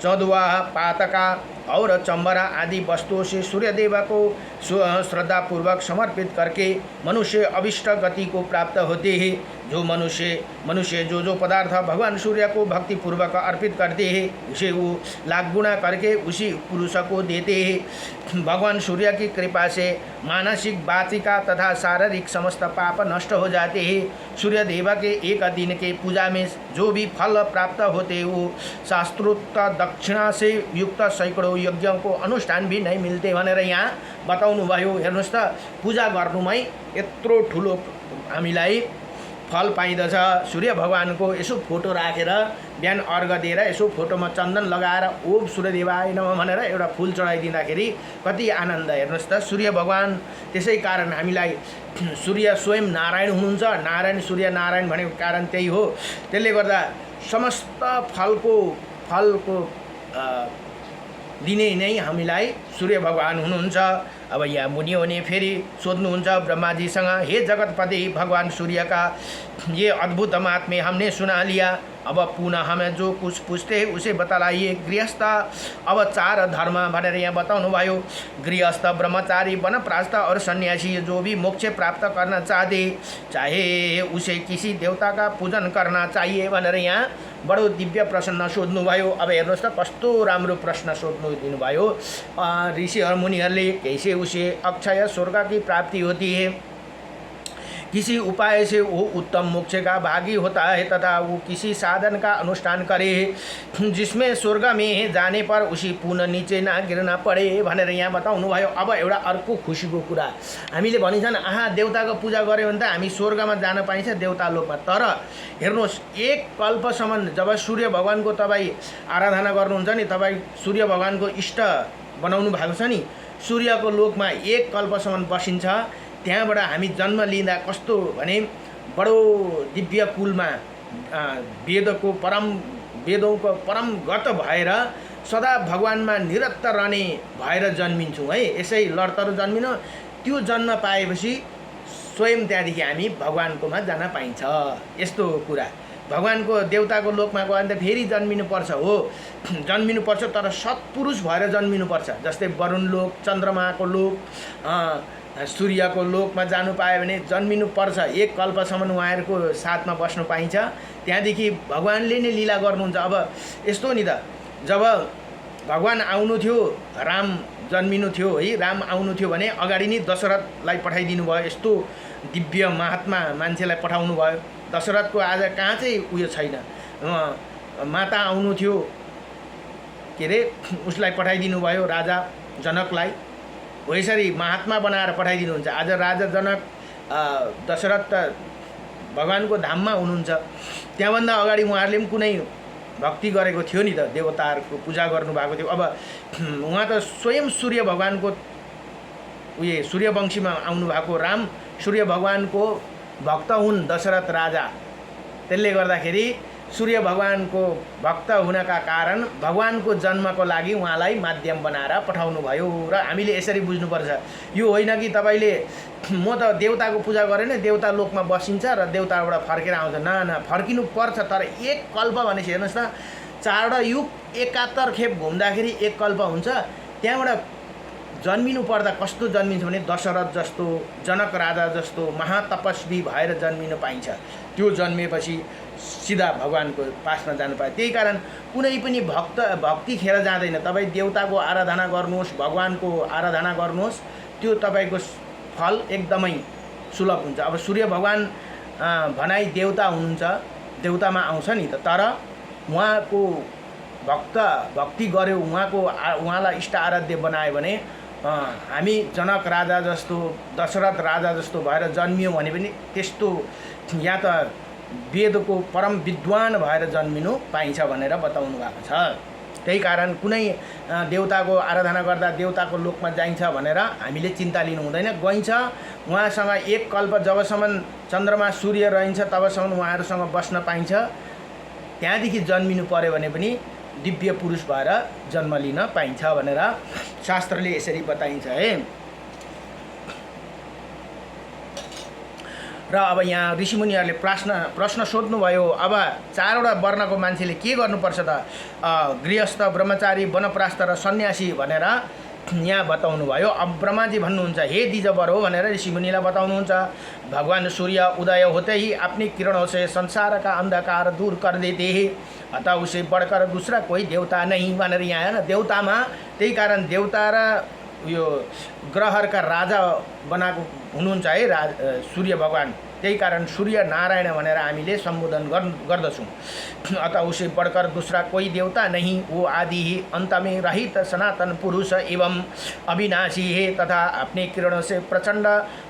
Speaker 1: चंदुआ, पातका और चंबरा आदि वस्तुओं से सूर्य देव को श्रद्धापूर्वक समर्पित करके मनुष्य अभिष्ट गति को प्राप्त होते हैं। जो मनुष्य जो पदार्थ भगवान सूर्य को भक्ति पूर्वक अर्पित करते हैं उसे वो लाख गुना करके उसी पुरुष को देते हैं। भगवान सूर्य की कृपा से मानसिक, वाचिका तथा शारीरिक समस्त पाप नष्ट हो जाते हैं। सूर्य देव के एक दिन के पूजा में जो भी फल प्राप्त होते वो शास्त्रोक्त दक्षिणा से युक्त सैकड़ों यज्ञों को अनुष्ठान भी नहीं मिलते भनेर यहाँ बताउनुभयो। हेर्नुहोस् त, पूजा गर्नुमै यत्रो ठुलो हामीलाई फल पाइदछ। सूर्य भगवानको यसो फोटो राखेर बिहान अर्घ दिएर यसो फोटोमा चन्दन लगाएर ओम सूर्यदेवाय नमः भनेर एउटा फुल चढाइदिँदाखेरि कति आनन्द। हेर्नुहोस् त, सूर्य भगवान त्यसै कारण हामीलाई सूर्य स्वयं नारायण हुनुहुन्छ। नारायण, सूर्य नारायण भनेको कारण त्यही हो। त्यसले गर्दा समस्त फलको दिने नै हामीलाई सूर्य भगवान हुनुहुन्छ। अब यहाँ मुनियों फेरि सोध्नुहुन्छ ब्रह्माजीसँग, हे जगतपति भगवान सूर्य का ये अद्भुत महात्म्य हमने सुना लिया, अब पुनः हमें जो कुछ पूछते हैं उसे बतलाइए। गृहस्थ अब 4 धर्म भनेर यहाँ बताउनु भयो। गृहस्थ, ब्रह्मचारी, वनप्रस्थ और सन्यासी जो भी मोक्ष प्राप्त करना चाहते, चाहे उसे किसी देवता का पूजन करना चाहिए भनेर यहाँ बडो दिव्य प्रश्न सोध्नु भयो। अब हेर्नुहोस् त, कस्तो राम्रो प्रश्न सोध्नु दिनुभयो ऋषि और मुनिहरूले। कैसे उसे अक्षय स्वर्ग की प्राप्ति होती है, किसी उपाय से वो उत्तम मोक्ष का भागी होता है तथा वो किसी साधन का अनुष्ठान करे जिसमें स्वर्ग में जाने पर उसी पुनः नीचे ना गिरना पड़े भनेर यहाँ बताउनु भयो। अब एउटा अर्को खुसीको कुरा, हामीले भनिन्छन् आहा देवताको पूजा गऱ्यो भने त हामी स्वर्गमा जान पाइन्छ, देवता लोकमा। तर हेर्नुहोस्, एक कल्पसम्म जब सूर्य भगवानको तपाईँ आराधना गर्नुहुन्छ नि, तपाईँ सूर्य भगवानको इष्ट बनाउनु भएको छ नि, सूर्यको लोकमा एक कल्पसम्म बसिन्छ। त्यहाँबाट हामी जन्म लिँदा कस्तो भने बडो दिव्य कुलमा वेदों को परम गत भएर सदा भगवानमा निरन्तर रहने भएर जन्मिन्छौँ है। यसै लडतर जन्मिनु, त्यो जन्म पाएपछि स्वयं त्यहाँदेखि हामी भगवानकोमा जान पाइन्छ। यस्तो कुरा भगवानको देवताको लोकमा गयो भने त फेरि जन्मिनुपर्छ हो, जन्मिनुपर्छ, तर सत्पुरुष भएर जन्मिनुपर्छ। जस्तै वरुण लोक, चन्द्रमाको लोक, सूर्यको लोकमा जानु पायो भने जन्मिनुपर्छ। एक कल्पसम्म उहाँहरूको साथमा बस्नु पाइन्छ। त्यहाँदेखि भगवानले नै लीला गर्नुहुन्छ। अब यस्तो नि त, जब भगवान आउनु थियो, राम जन्मिनु थियो है, राम आउनु थियो भने अगाडि नै दशरथलाई पठाइदिनु भयो। यस्तो दिव्य महात्मा मान्छेलाई पठाउनु भयो। दशरथको आज कहाँ चाहिँ उयो छैन, माता आउनु थियो, के अरे उसलाई पठाइदिनु भयो, राजा जनकलाई। हो यसरी महात्मा बनाएर पठाइदिनुहुन्छ। आज राजा जनक दशरथ त भगवानको धाममा हुनुहुन्छ। त्यहाँभन्दा अगाडि उहाँहरूले पनि कुनै भक्ति गरेको थियो नि त, देवताहरूको पूजा गर्नुभएको थियो। अब उहाँ त स्वयं सूर्य भगवानको उयो सूर्यवंशीमा आउनुभएको राम सूर्य भगवानको भक्त हुन् दशरथ राजा। त्यसले गर्दाखेरि सूर्य भगवानको भक्त हुनका कारण भगवानको जन्मको लागि उहाँलाई माध्यम बनाएर पठाउनु भयो। र हामीले यसरी बुझ्नुपर्छ, यो होइन कि तपाईँले म त देवताको पूजा गरेँ नि देवता लोकमा बसिन्छ र देवताबाट फर्केर आउँछ। न, फर्किनु पर्छ, तर एक कल्प भनेपछि हेर्नुहोस् न, 4 युग 71 खेप घुम्दाखेरि एक कल्प हुन्छ। त्यहाँबाट जन्मिनु पर्दा कस्तो जन्मिन्छ भने दशरथ जस्तो, जनक राजा जस्तो महातपस्वी भएर जन्मिनु पाइन्छ। त्यो जन्मेपछि सिधा भगवानको पासमा जानु पायो। त्यही कारण कुनै पनि भक्ति खेर जाँदैन। तपाईँ देवताको आराधना गर्नुहोस्, भगवानको आराधना गर्नुहोस्, त्यो तपाईँको फल एकदमै सुलभ हुन्छ। अब सूर्य भगवान भनाइ देवता हुनुहुन्छ, देवतामा आउँछ नि त, तर उहाँको भक्ति गर्यो, उहाँलाई इष्ट आराध्य बनायो भने हामी जनक राजा जस्तो, दशरथ राजा जस्तो भएर जन्मियौँ भने पनि त्यस्तो या त वेदको परम विद्वान भएर जन्मिनु पाइन्छ भनेर बताउनु भएको छ। त्यही कारण कुनै देवताको आराधना गर्दा देवताको लोकमा जाइन्छ भनेर हामीले चिन्ता लिनु हुँदैन। गइन्छ, उहाँसँग एक कल्प जबसम्म चन्द्रमा सूर्य रहन्छ तबसम्म उहाँहरूसँग बस्न पाइन्छ। त्यहाँदेखि जन्मिनु पर्यो भने पनि दिव्य पुरुष भएर जन्म लिन पाइन्छ भनेर शास्त्रले यसरी बताइन्छ है। र अब यहाँ ऋषिमुनिहरूले प्रश्न सोध्नुभयो। अब 4वटा वर्णको मान्छेले के गर्नुपर्छ त, गृहस्थ, ब्रह्मचारी, वनप्रास्थ र सन्यासी भनेर यहाँ बताउनु भयो। अब ब्रह्माजी भन्नुहुन्छ, हे द्विजवर हो भनेर ऋषिमुनिलाई बताउनुहुन्छ। भगवान सूर्य उदय होते ही अपनी किरणों से संसार का अंधकार दूर कर देते हैं, अतः उसे बढ़कर दूसरा कोही देवता नहीं भनेर यहाँ होइन देवतामा, त्यही कारण देवता र यो ग्रहहरूका राजा बनाएको हुनुहुन्छ है सूर्य भगवान, त्यही कारण सूर्य नारायण भनेर हामीले सम्बोधन गर्दछौँ। अतः उसे बढ़कर दूसरा कोई देवता नहीं, वो आदि ही अंत में रहित सनातन पुरुष एवं अविनाशी है तथा अपने किरणों से प्रचंड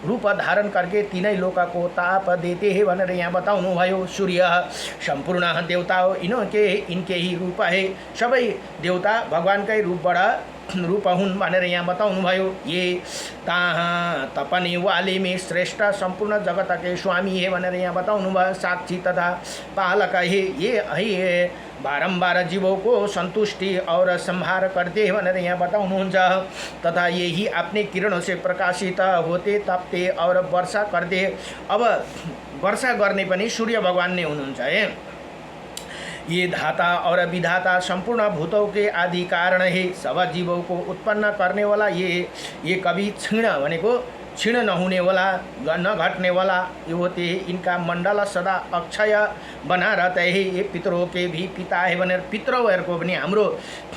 Speaker 1: रूप धारण करके तीनै लोक को ताप देते हैं भनेर यहाँ बताउनु भयो। सूर्य सम्पूर्ण देवता हो, इनके ही रूप है, सबै देवता भगवानकै रूप हुन् भनेर यहाँ बताउनु भयो। ये ताहाँ तपने वाले में श्रेष्ठ संपूर्ण जगत के स्वामी है भनेर यहाँ बताउनु भयो। साक्षी तथा पालक है, ये बारंबार जीवों को संतुष्टि और संहार करते हैं भनेर यहाँ बताउनुहुन्छ। तथा ये ही अपने किरणों से प्रकाशित होते, तपते और वर्षा करते। अब वर्षा गर्ने पनि सूर्य भगवान नै हुनुहुन्छ है। ये धाता और विधाता संपूर्ण भूतों के आदि कारण है, सब जीवों को उत्पन्न करने वाला ये कभी क्षीण भनेको क्षीण नहुने वाला, न घटने वाला ये होते हैं। इनका मंडल सदा अक्षय बना रहता है। ये पितरों के भी पिता है भनेर पितरौहरूको पनि हाम्रो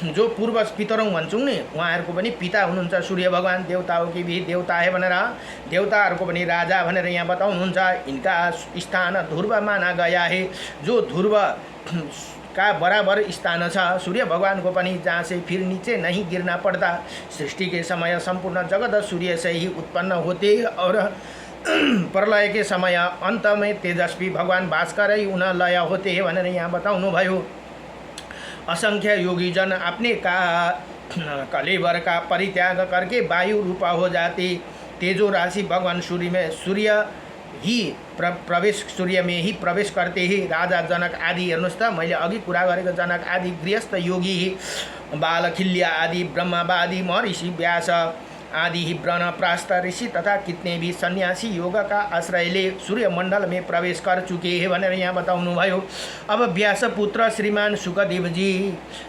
Speaker 1: जो पूर्वज पितरौँ भन्छौँ नि, उहाँहरूको पनि पिता हुनुहुन्छ सूर्य भगवान। देवताओं की भी देवता है भनेर देवताहरूको पनि राजा भनेर यहाँ बताउनुहुन्छ। इनका स्थान ध्रुव माना गया है, जो ध्रुव का बराबर स्थान छ सूर्य भगवान को पनि, जहाँ से फिर नीचे नहीं गिरना पड़ता। सृष्टि के समय संपूर्ण जगत सूर्य से ही उत्पन्न होते और प्रलय के समय अंत में तेजस्वी भगवान भास्कर ही उन्हें लय होते हैं भनेर यहाँ बताउनु भयो। असंख्य योगी जन अपने का कलेवर का परित्याग करके वायु रूपा हो जाते। तेजो राशि भगवान सूर्य में ही प्रवेश करते ही। राजा जनक आदि हेर्नुहोस् त, मैले अघि कुरा गरेको जनक आदि गृहस्थ योगी बालखिल्य आदि ब्रह्मवादी महर्षि व्यास आदि ही ब्रह्मप्रास्थ ऋषि तथा कितने भी सन्यासी योग का आश्रय ले सूर्य मंडल में प्रवेश कर चुके हैं भनेर यहाँ बताउनु भयो। अब व्यास पुत्र श्रीमान सुखदेव जी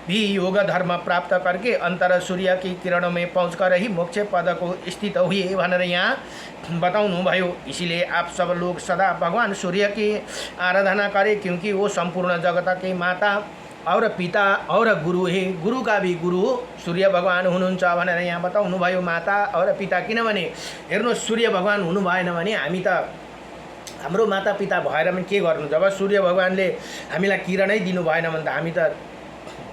Speaker 1: भी योग धर्म प्राप्त करके अंतर सूर्य की किरणों में पहुँचकर ही मोक्ष पद को स्थित हुए भनेर यहाँ बताउनु भयो। इसीलिए आप सब लोग सदा भगवान सूर्य की आराधना करें, क्योंकि वो संपूर्ण जगत के माता और पिता और गुरु है। गुरु का भी गुरु सूर्य भगवान हुनुहुन्छ भनेर यहाँ बताउनु भयो। माता और पिता, किनभने हेर्नुहोस् सूर्य भगवान हुनु भएन भने हामी त हाम्रो माता पिता भएर पनि के गर्नु। जब सूर्य भगवानले हामीलाई किरणै दिनु भएन भने त हामी त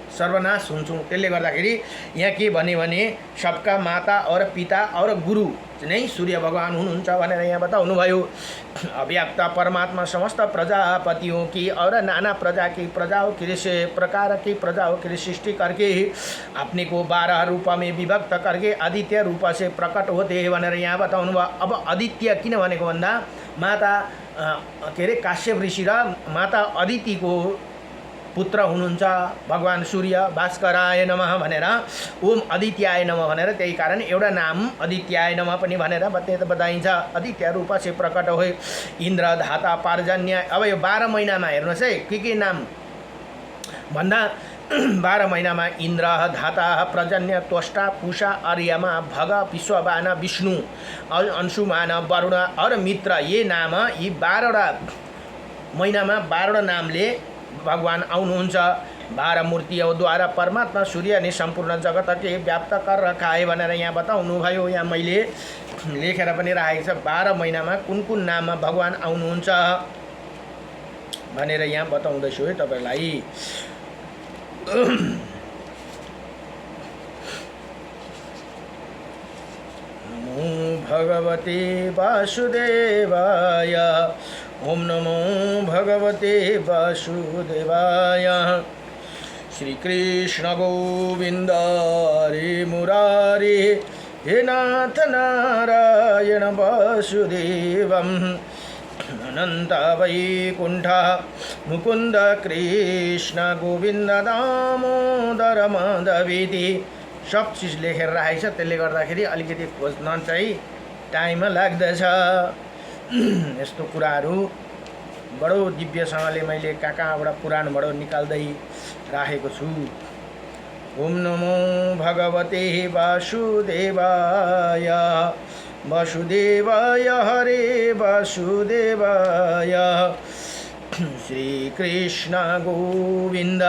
Speaker 1: सर्वनाश हुन्छौँ। त्यसले गर्दाखेरि यहाँ के भने सबका माता और पिता और गुरु नै सूर्य भगवान हुनुहुन्छ भनेर यहाँ बताउनु भयो। अव्याप्त परमात्मा समस्त प्रजापतियों की और नाना प्रजाओं की प्रजाओं की सृष्टि करके अपने को 12 रूप में विभक्त करके आदित्य रूप से प्रकट होते हैं भनेर यहाँ बताउनु भयो। अब आदित्य किन भनेको भन्दा माता के अरे काश्यप ऋषि र माता अदितिको पुत्र हुनुहुन्छ भगवान सूर्य। भास्कराय नमः भनेर, ओम आदित्याय नमः भनेर, त्यही कारण एउटा नाम आदित्याय नमः पनि भनेर बताइन्छ। आदित्य रूप से प्रकट हो इन्द्र धाता पार्जन्य। अब यो 12 महिनामा हेर्नुहोस् है के नाम भन्दा 12 महिनामा इन्द्र धाता पर्जन्य त्वष्टा पूषा अर्यमा भग विश्ववान विष्णु अंशुमान वरुण और मित्र, ये नाम यी 12वटा महिनामा 12वटा नामले भगवान आउनुहुन्छ। 12 मूर्तियों द्वारा परमात्मा सूर्य ने संपूर्ण जगत के व्याप्त कर रखा है भनेर यहाँ बताउनु भयो। यहाँ मैले लेखेर पनि राखेको छ 12 महिनामा कुन नाममा भगवान आउनुहुन्छ भनेर यहाँ बताउँदैछु है तपाईलाई। नमो भगवते वासुदेवाय, ओम नमो भगवते वासुदेवाय। श्री कृष्ण गोविंद हरे मुरारी, हे नाथ नारायण वासुदेवम अनंत वैकुंठ मुकुंद कृष्ण गोविंद दामोदर माधवेति। सब चीज लेखेर राखेको छ, त्यसले गर्दाखेरि अलिकति खोज्न चाहिँ टाइम लाग्दछ। यस्तो कुराहरू बडो दिव्यसँगले मैले कहाँबाट पुराणबाट निकाल्दै राखेको छु। ओम नमो भगवते वासुदेवाय वसुदेवाय हरे वासुदेवाय श्रीकृष्ण गोविन्द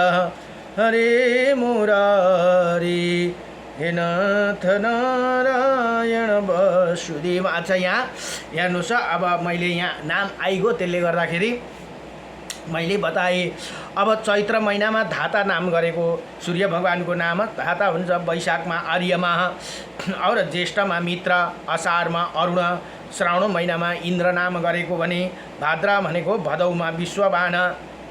Speaker 1: हरे मुरारी हे नाथ नारायण वासुदेव। अच्छा, यहाँ हेर्नुहोस्, अब मैले यहाँ नाम आइगयो, त्यसले गर्दाखेरि मैले बताएँ। अब चैत्र महिनामा धाता नाम गरेको सूर्य भगवानको नाम धाता हुन्छ, वैशाखमा आर्यमा और ज्येष्ठमा मित्र, असारमा अरुण, श्रावण महिनामा इन्द्र नाम गरेको भने भाद्र भनेको भदौमा विश्ववान,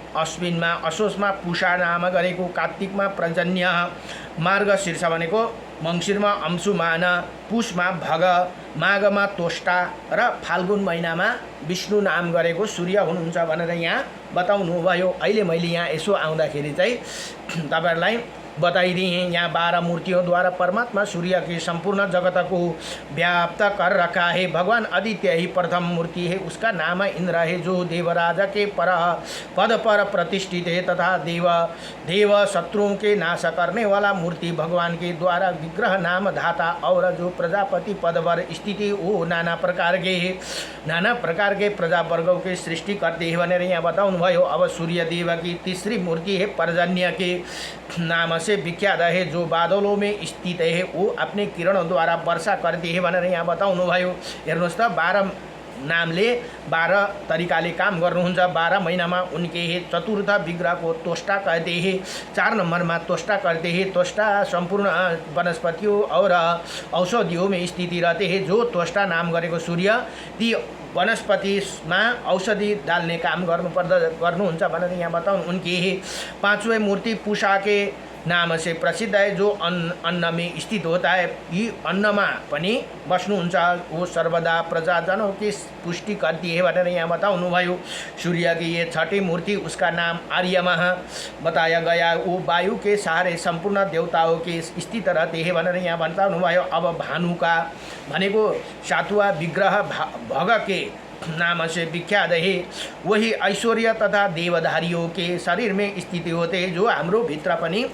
Speaker 1: अश्विनमा असोजमा पुषा नाम गरेको, कार्तिकमा पर्जन्य, मार्गशीर्ष भनेको मङ्सिरमा अंशुमान, पुषमा भग, माघमा तोष्टा र फाल्गुन महिनामा विष्णु नाम गरेको सूर्य हुनुहुन्छ भनेर यहाँ बताउनु भयो। अहिले मैले यहाँ यसो आउँदाखेरि चाहिँ तपाईहरुलाई बताइदिएँ। यहाँ 12 मूर्तियों परमात्मा सूर्य की संपूर्ण जगत को व्याप्त कर रखा है। भगवान आदित्य ही प्रथम मूर्ति है, उसका नाम इंद्र है, जो देवराज के पद पर प्रतिष्ठित है तथा देव शत्रुओं के नाश करने वाला मूर्ति भगवान के द्वारा विग्रह नाम धाता, और जो प्रजापति पद पर स्थिति वो नाना प्रकार के प्रजा वर्गों के सृष्टि करते हैं भनेर यहाँ बताउनु भयो। अब सूर्य देव की तीसरी मूर्ति है पर्जन्य के नाम से विख्यात है, जो बादलों में स्थित है, वो अपने किरणों द्वारा वर्षा करती है भनेर यहाँ बताउनु भयो। हेर्नुहोस् त 12 नामले 12 तरिकाले काम गर्नुहुन्छ। 12 महीनामा उनके है। चतुर्थ विग्रह को त्वष्टा कहते हैं। 4 नंबरमा त्वष्टा करते हैं। त्वष्टा संपूर्ण वनस्पतियों और औषधियों में स्थिति रहते हैं। जो त्वष्टा नाम गरेको सूर्य ती वनस्पतिमा औषधि डाल्ने काम गर्नुहुन्छ भनेर यहाँ बताउनु। उनकी है। 5वें मूर्ति पूषा के नाम से प्रसिद्ध है, जो अन्न में स्थित होता है। ये अन्नमा पनि बस्नुहुन्छ, वो सर्वदा प्रजाजनों की पुष्टि करती है भनेर यहाँ बताउनु भयो। सूर्य की ये 6ठी मूर्ति, उसका नाम आर्यमा बताया गया। वो वायु के सहारे संपूर्ण देवताओं के स्थित रहते हैं भनेर यहाँ बताउनु भयो। अब भानुका भनेको 7वां विग्रह भग के नाम से विख्यात है। वही ऐश्वर्य तथा देवधारियों के शरीर में स्थिति होते हैं, जो हाम्रो भित्र पनि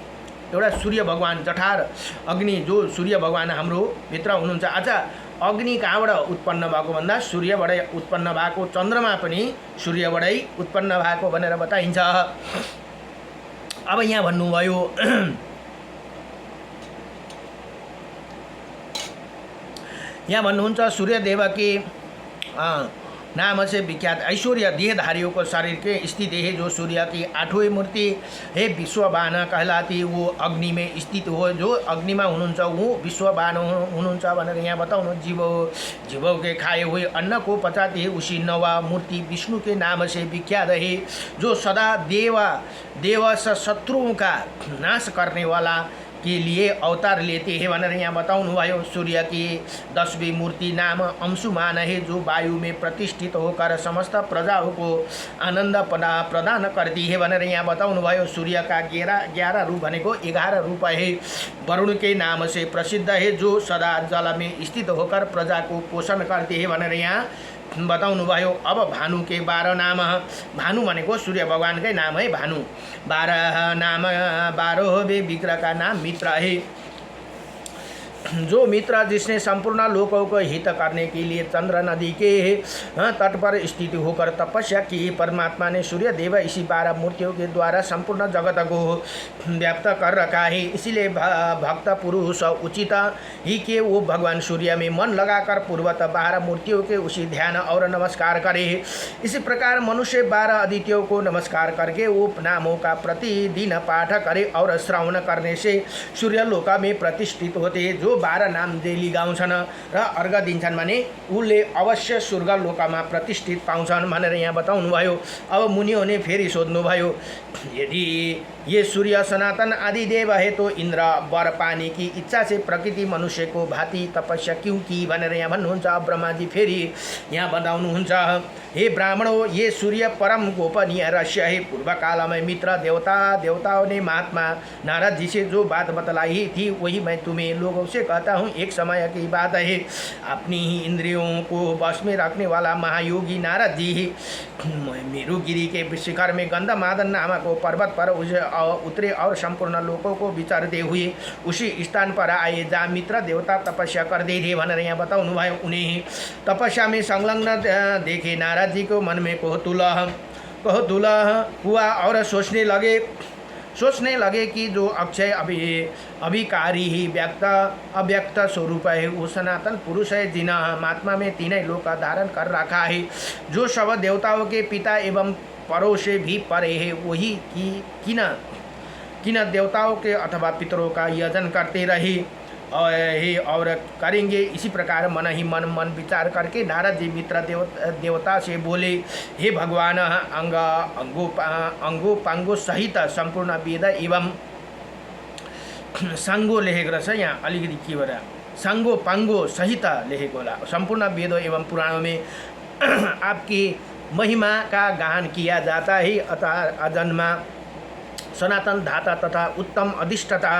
Speaker 1: एउटा सूर्य भगवान जठार अग्नि, जो सूर्य भगवान हाम्रो भित्र हुनुहुन्छ। अच्छा, अग्नि कहाँबाट उत्पन्न भएको भन्दा सूर्यबाटै उत्पन्न भएको, चन्द्रमा पनि सूर्यबाटै उत्पन्न भएको भनेर बताइन्छ। अब यहाँ भन्नुभयो यहाँ भन्नुहुन्छ सूर्यदेव के नाम से विख्यात ऐश्वर्य देहधारियों को शरीर के स्थिति है। जो सूर्य की 8वीं मूर्ति है विश्ववान कहलाती, वो अग्नि में स्थित हो। जो अग्नि में हुनुहुन्छ वो विश्ववान हुनुहुन्छ भनेर यहाँ बताउनु। जीवों के खाए हुए अन्न को पचाती है। उसी 9वां मूर्ति विष्णु के नाम से विख्यात है, जो सदा देव शत्रुओं का नाश करने वाला के लिए अवतार लेते हैं भनेर यहाँ बताउनु भयो। सूर्य की 10वीं मूर्ति नाम अंशुमान है, जो वायु में प्रतिष्ठित होकर समस्त प्रजाओं को आनंद प्रदान करती है भनेर यहाँ बताउनु भयो। सूर्य का 11 रूप भनेको 11 रूप है। वरुण के नाम से प्रसिद्ध है, जो सदा जल में स्थित होकर प्रजा को पोषण करते हैं भनेर यहाँ बताउनु भयो। अब भानु के 12 नाम, भानु भनेको सूर्य भगवानकै नाम है। भानु 12 नाम, 12वें विग्रह का नाम मित्र है, जो मित्र जिसने संपूर्ण लोकों को हित करने के लिए चंद्र नदी के तट पर स्थित होकर तपस्या की। परमात्मा ने सूर्य देव इसी 12 मूर्तियों के द्वारा संपूर्ण जगत को व्याप्त कर रखा है। इसीलिए भक्त पुरुष उचित ही कि वो भगवान सूर्य में मन लगाकर पूर्वत 12 मूर्तियों के उसी ध्यान और नमस्कार करे। इसी प्रकार मनुष्य 12 आदित्यों को नमस्कार करके वो नामों का प्रतिदिन पाठ करे और श्रवण करने से सूर्य लोका में प्रतिष्ठित होते। जो 12 नाम डेली गाउँछन् र अर्घ दिन्छन् भने उले अवश्य स्वर्ग लोकमा प्रतिष्ठित पाउँछन् भनेर यहाँ बताउनु भयो। अब मुनियों फेरि सोध्नु भयो, यदि ये सूर्य सनातन आदि देव है तो इंद्र वर पाने की इच्छा से प्रकृति मनुष्य को भांति तपस्या क्यों की भनेर यहाँ भन्नुहुन्छ। ब्रह्मा जी फेरि यहाँ बताउनुहुन्छ, हे ब्राह्मणों, ये सूर्य परम गोपनीय रहस्य है। पूर्व काल में मित्र देवताओं ने महात्मा नारद जी से जो बात बतलाई थी वही मैं तुम्हें लोगों से आपसे कहता हूँ, एक समय की बात है, अपनी ही इंद्रियों को वश में रखने वाला महायोगी नारद जी मेरुगिरी के शिखर में गंधमादन नामक पर्वत पर उतरे और संपूर्ण लोगों को विचरते हुए उसी स्थान पर आए जहाँ मित्र देवता तपस्या करते थे भनेर यहाँ बताउनु भयो। उन्हें तपस्या में संलग्न देखे नारद जी को मन में कौतूहल हुआ और सोचने लगे कि जो अक्षय अभिकारी ही अव्यक्त स्वरूप है वो सनातन पुरुष है जिन्हें महात्मा में तीनों लोक का धारण कर रखा है, जो सब देवताओं के पिता एवं परों से भी परे है, वही किन देवताओं के अथवा पितरों का यजन करते रहे और करेंगे। इसी प्रकार मन ही मन विचार करके नारद जी मित्र देवता से बोले, हे भगवान, अंगोपांगो सहित संपूर्ण वेद एवं सांगो लेखेको रहेछ, यहाँ अलिकति के भएर सांगो पांगो सहित लेखेको होला। संपूर्ण वेद एवं पुराणों में आपकी महिमा का गान किया जाता है। अतः अजन्मा सनातन धाता तथा उत्तम अधिष्ठता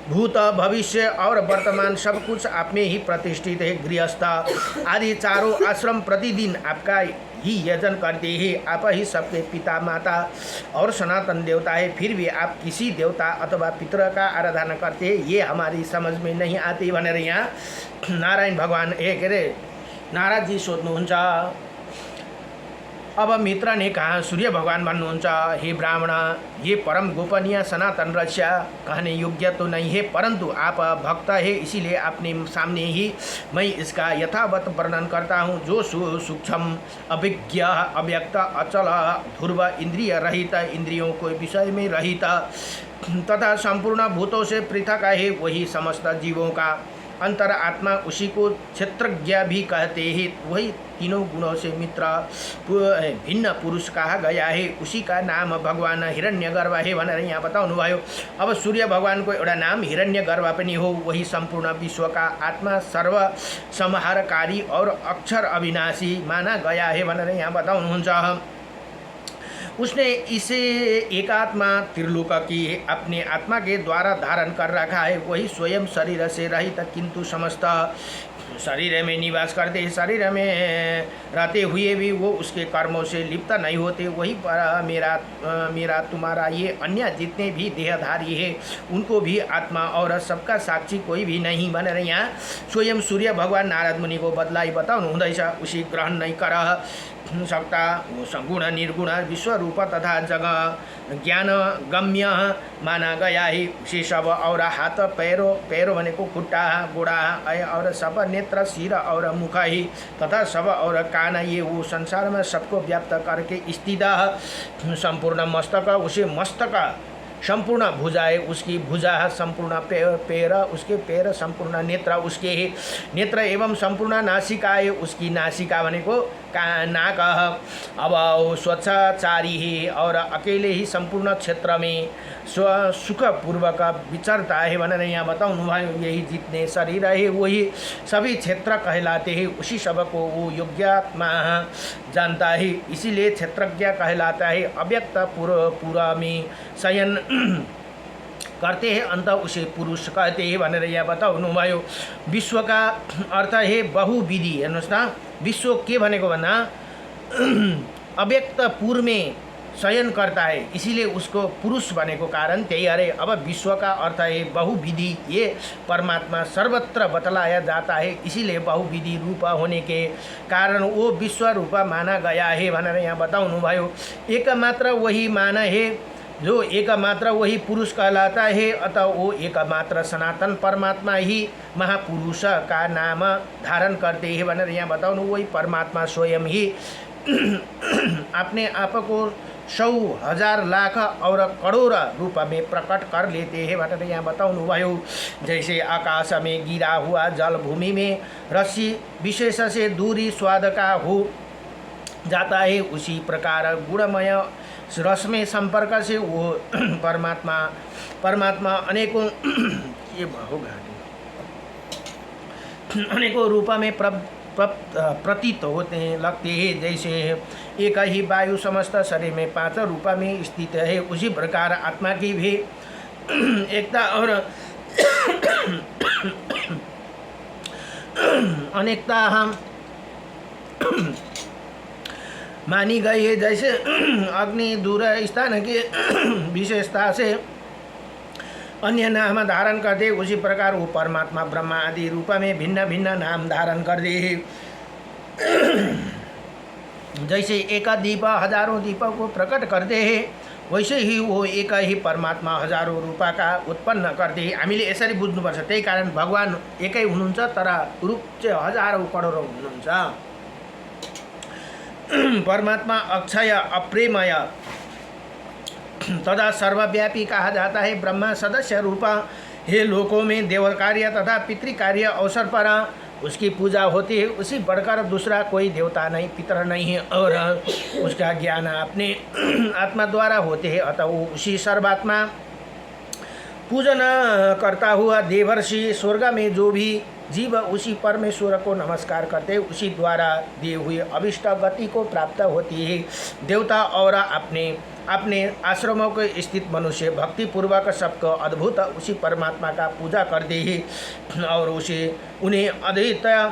Speaker 1: भूत भविष्य और वर्तमान सब कुछ आप में ही प्रतिष्ठित है। गृहस्थ आदि चारों आश्रम प्रतिदिन आपका ही यजन करते हैं। आप ही सबके पिता माता और सनातन देवता है, फिर भी आप किसी देवता अथवा पितर का आराधना करते हैं, ये हमारी समझ में नहीं आती भनेर यहाँ नारायण भगवान के अरे नारद जी सोध्नुहुन्छ। अब मित्र ने कहा, सूर्य भगवान भन्नुहुन्छ, हे ब्राह्मण, ये परम गोपनीय सनातन रहस्य कहने योग्य तो नहीं है, परंतु आप भक्त है इसीलिए अपने सामने ही मैं इसका यथावत वर्णन करता हूँ। जो सूक्ष्म अभिज्ञ अव्यक्त अचल ध्रुव इंद्रिय रहित इंद्रियों को विषय में रहित तथा संपूर्ण भूतों से पृथक है, वही समस्त जीवों का अंतर आत्मा, उसी को क्षेत्रज्ञ भी कहते हैं। वही तीनों गुणों से मित्र भिन्न पुरुष कहा गया है, उसी का नाम भगवान हिरण्यगर्भ है भनेर यहाँ बताउनु भयो। अब सूर्य भगवान को एउटा नाम हिरण्यगर्भ पनि हो, वही संपूर्ण विश्व का आत्मा सर्व संहारकारी और अक्षर अविनाशी माना गया है भनेर यहाँ बताउनुहुन्छ। उसने इसे एकात्मा त्रिलोक की अपने आत्मा के द्वारा धारण कर रखा है, वही स्वयं शरीर से रहित किंतु समस्त शरीर में निवास करते, शरीर में रहते हुए भी वो उसके कर्मों से लिप्त नहीं होते। वही पर मेरा तुम्हारा ये अन्य जितने भी देहधारी है उनको भी आत्मा और सबका साक्षी कोई भी नहीं भनेर यहाँ स्वयं सूर्य भगवान नारद मुनि को बदलाई बताउनु हुँदैछ। उसी ग्रहण नहीं कर सकता वो सगुण निर्गुण विश्व रूप तथा जगह ज्ञान गम्य माना गया है। उसी सब और हाथ पैरों भनेको खुट्टा गोड़ा और सब नेत्र सिर और मुख ही तथा सब और कान, ये वो संसार में सबको व्याप्त करके स्थित संपूर्ण मस्तक, उसे मस्तक संपूर्ण भुजा है, उसकी भुजा संपूर्ण पैर उसके पैर, संपूर्ण नेत्र उसके ही नेत्र एवं संपूर्ण नासिका है, उसकी नासिका भनेको नाक। अब स्वच्छाचारी है और अकेले ही संपूर्ण क्षेत्र में सुखपूर्वक विचरता है भनेर यहाँ बताउनु भयो। यही जितने शरीर है वही सभी क्षेत्र कहलाते हैं, उसी सबको वो योग्यात्मा जानता है, इसीलिए क्षेत्रज्ञ कहलाता है। अव्यक्त पूरा में शयन करते हैं, अंत उसे पुरुष कहते हैं भनेर यहाँ बताउनु भयो। विश्व का अर्थ है बहुविधि। हेर्नुहोस् न, विश्व के भनेको भन्दा अव्यक्त पूर्व में शयन करता है, इसीलिए उसको पुरुष भनेको कारण त्यही अरे। अब विश्व का अर्थ है बहुविधि, ये परमात्मा सर्वत्र बतलाया जाता है, इसीलिए बहुविधि रूप होने के कारण वो विश्व रूप माना गया है भनेर यहाँ बताउनु भयो। एकमात्र वही माना है, जो एकमात्र वही पुरुष कहलाता है, अतः वो एकमात्र सनातन परमात्मा ही महापुरुष का नाम धारण करते हैं भनेर यहाँ बताउनु। वही परमात्मा स्वयं ही अपने आप को 100,000 लाख और करोड़ रूप में प्रकट कर लेते हैं भनेर यहाँ बताउनु भयो। जैसे आकाश में गिरा हुआ जल भूमि में रस्सी विशेष से दूरी स्वाद का हो जाता है, उसी प्रकार गुणमय रस में संपर्क से वो परमात्मा अनेकों ये अनेकों रूप में प्रतीत होते हैं, लगते हैं। जैसे एक ही वायु समस्त शरीर में 5 रूप में स्थित है, उसी प्रकार आत्मा की भी एकता और अनेकता हम मानी गई है। जैसे अग्नि दूर स्थान की विशेषता से अन्य नाम धारण करते, उसी प्रकार वो परमात्मा ब्रह्मा आदि रूप में भिन्न भिन्न नाम धारण करते हैं। जैसे एक दीप हजारों दीपों को प्रकट करते हैं, वैसे ही वो एक ही परमात्मा हजारों रूपा का उत्पन्न करते हैं। हामीले यसरी बुझ्नुपर्छ। त्यही कारण भगवान एकै हुनुहुन्छ, तर रूप चाहिँ हजारौँ करोडौँ हुनुहुन्छ। परमात्मा अक्षय अप्रेमय तथा सर्वव्यापी कहा जाता है। ब्रह्मा सदस्य रूपा हे लोकों में देव कार्य तथा पितृ कार्य अवसर पर उसकी पूजा होती है। उसी बढ़कर दूसरा कोई देवता नहीं, पितर नहीं है, और उसका ज्ञान अपने आत्मा द्वारा होते हैं। अतः वो उसी सर्वात्मा पूजन करता हुआ देवर्षि स्वर्ग में जो भी जीव उसी परमेश्वर को नमस्कार करते, उसी द्वारा दिए हुए अभिष्ट गति को प्राप्त होती है। देवता और अपने आश्रमों के स्थित मनुष्य भक्ति पूर्वक सबको अद्भुत उसी परमात्मा का पूजा करते हैं और उन्हें अद्वितीय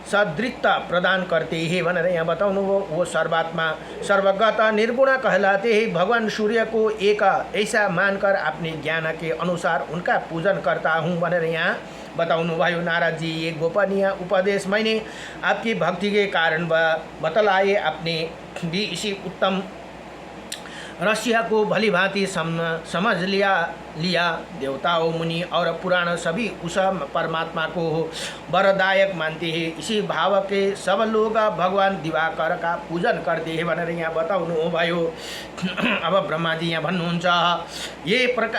Speaker 1: सदृढ़ता प्रदान करते हैं। भनेर यहाँ बताउनु वो सर्वात्मा सर्वगत निर्गुण कहलाते हैं। भगवान सूर्य को एक ऐसा मानकर अपने ज्ञान के अनुसार उनका पूजन करता हूँ भनेर यहाँ बताउनु भयो। नारद जी, ये गोपनीय उपदेश मैंने आपकी भक्ति के कारण बतलाए। अपने भी इसी उत्तम रहस्य को भली भांति समझ लिया। देवताओं, मुनि और पुराण सभी उस परमात्मा को वरदायक मानते हैं। इसी भाव के सब लोग भगवान दिवाकर का पूजन करते हैं भनेर यहाँ बताउनु भयो। अब ब्रह्मा जी यहाँ भन्नुहुन्छ,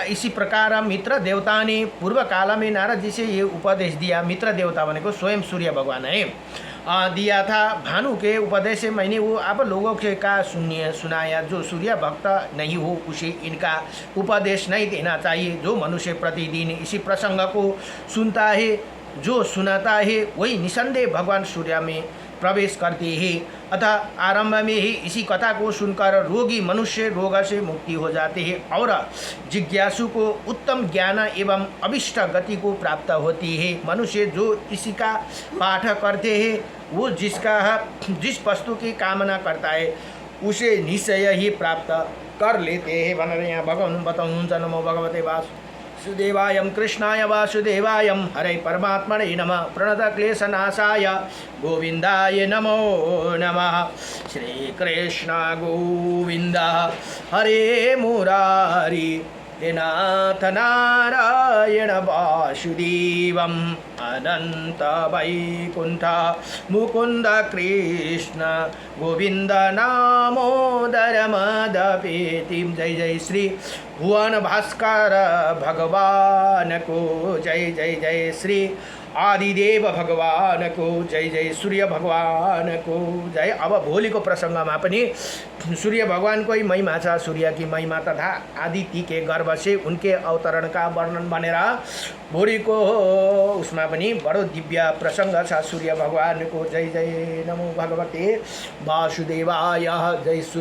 Speaker 1: इसी प्रकार मित्र देवता ने पूर्व काल में नारद जी से ये उपदेश दिया। मित्र देवता भनेको स्वयं सूर्य भगवान है, दिया था। भानु के उपदेश से मैंने वो आप लोगों के का सुनाया। जो सूर्य भक्त नहीं हो उसे इनका उपदेश नहीं देना चाहिए। जो मनुष्य प्रतिदिन इसी प्रसंग को सुनता है, जो सुनाता है, वही निसंदेह भगवान सूर्य में प्रवेश करते हैं। अतः आरंभ में ही इसी कथा को सुनकर रोगी मनुष्य रोग से मुक्ति हो जाते हैं और जिज्ञासु को उत्तम ज्ञान एवं अभिष्ट गति को प्राप्त होती है। मनुष्य जो इसी का पाठ करते हैं, वो जिस वस्तु की कामना करता है उसे निश्चय ही प्राप्त कर लेते हैं भनेर यहाँ भगवान बताउनुहुन्छ। नमो भगवते वासुदेवाय कृष्णाय वासुदेवाय हरे परमात्मने नमः। प्रणत क्लेशनाशाय गोविंदाय नमो नमः। श्री कृष्ण गोविंद हरे मुरारी हे नाथ नारायण वासुदेवम अनंत वैकुंठ मुकुंद कृष्ण गोविंद नामोदर मदपेतिम। जय जय श्री भुवन भास्कर भगवान को जय। जय जय श्री आदिदेव भगवान को जय। जय सूर्य भगवान को जय। अब भोलिको प्रसङ्गमा पनि सूर्य भगवान को ही महिमा छ। सूर्य की महिमा तथा आदित्य के गर्भ से उनके अवतरण का वर्णन बनेर भोलिको उसमा पनि बडो दिव्य प्रसङ्ग छ सूर्य भगवान को। जय जय नमो भगवते वासुदेवाय। जय।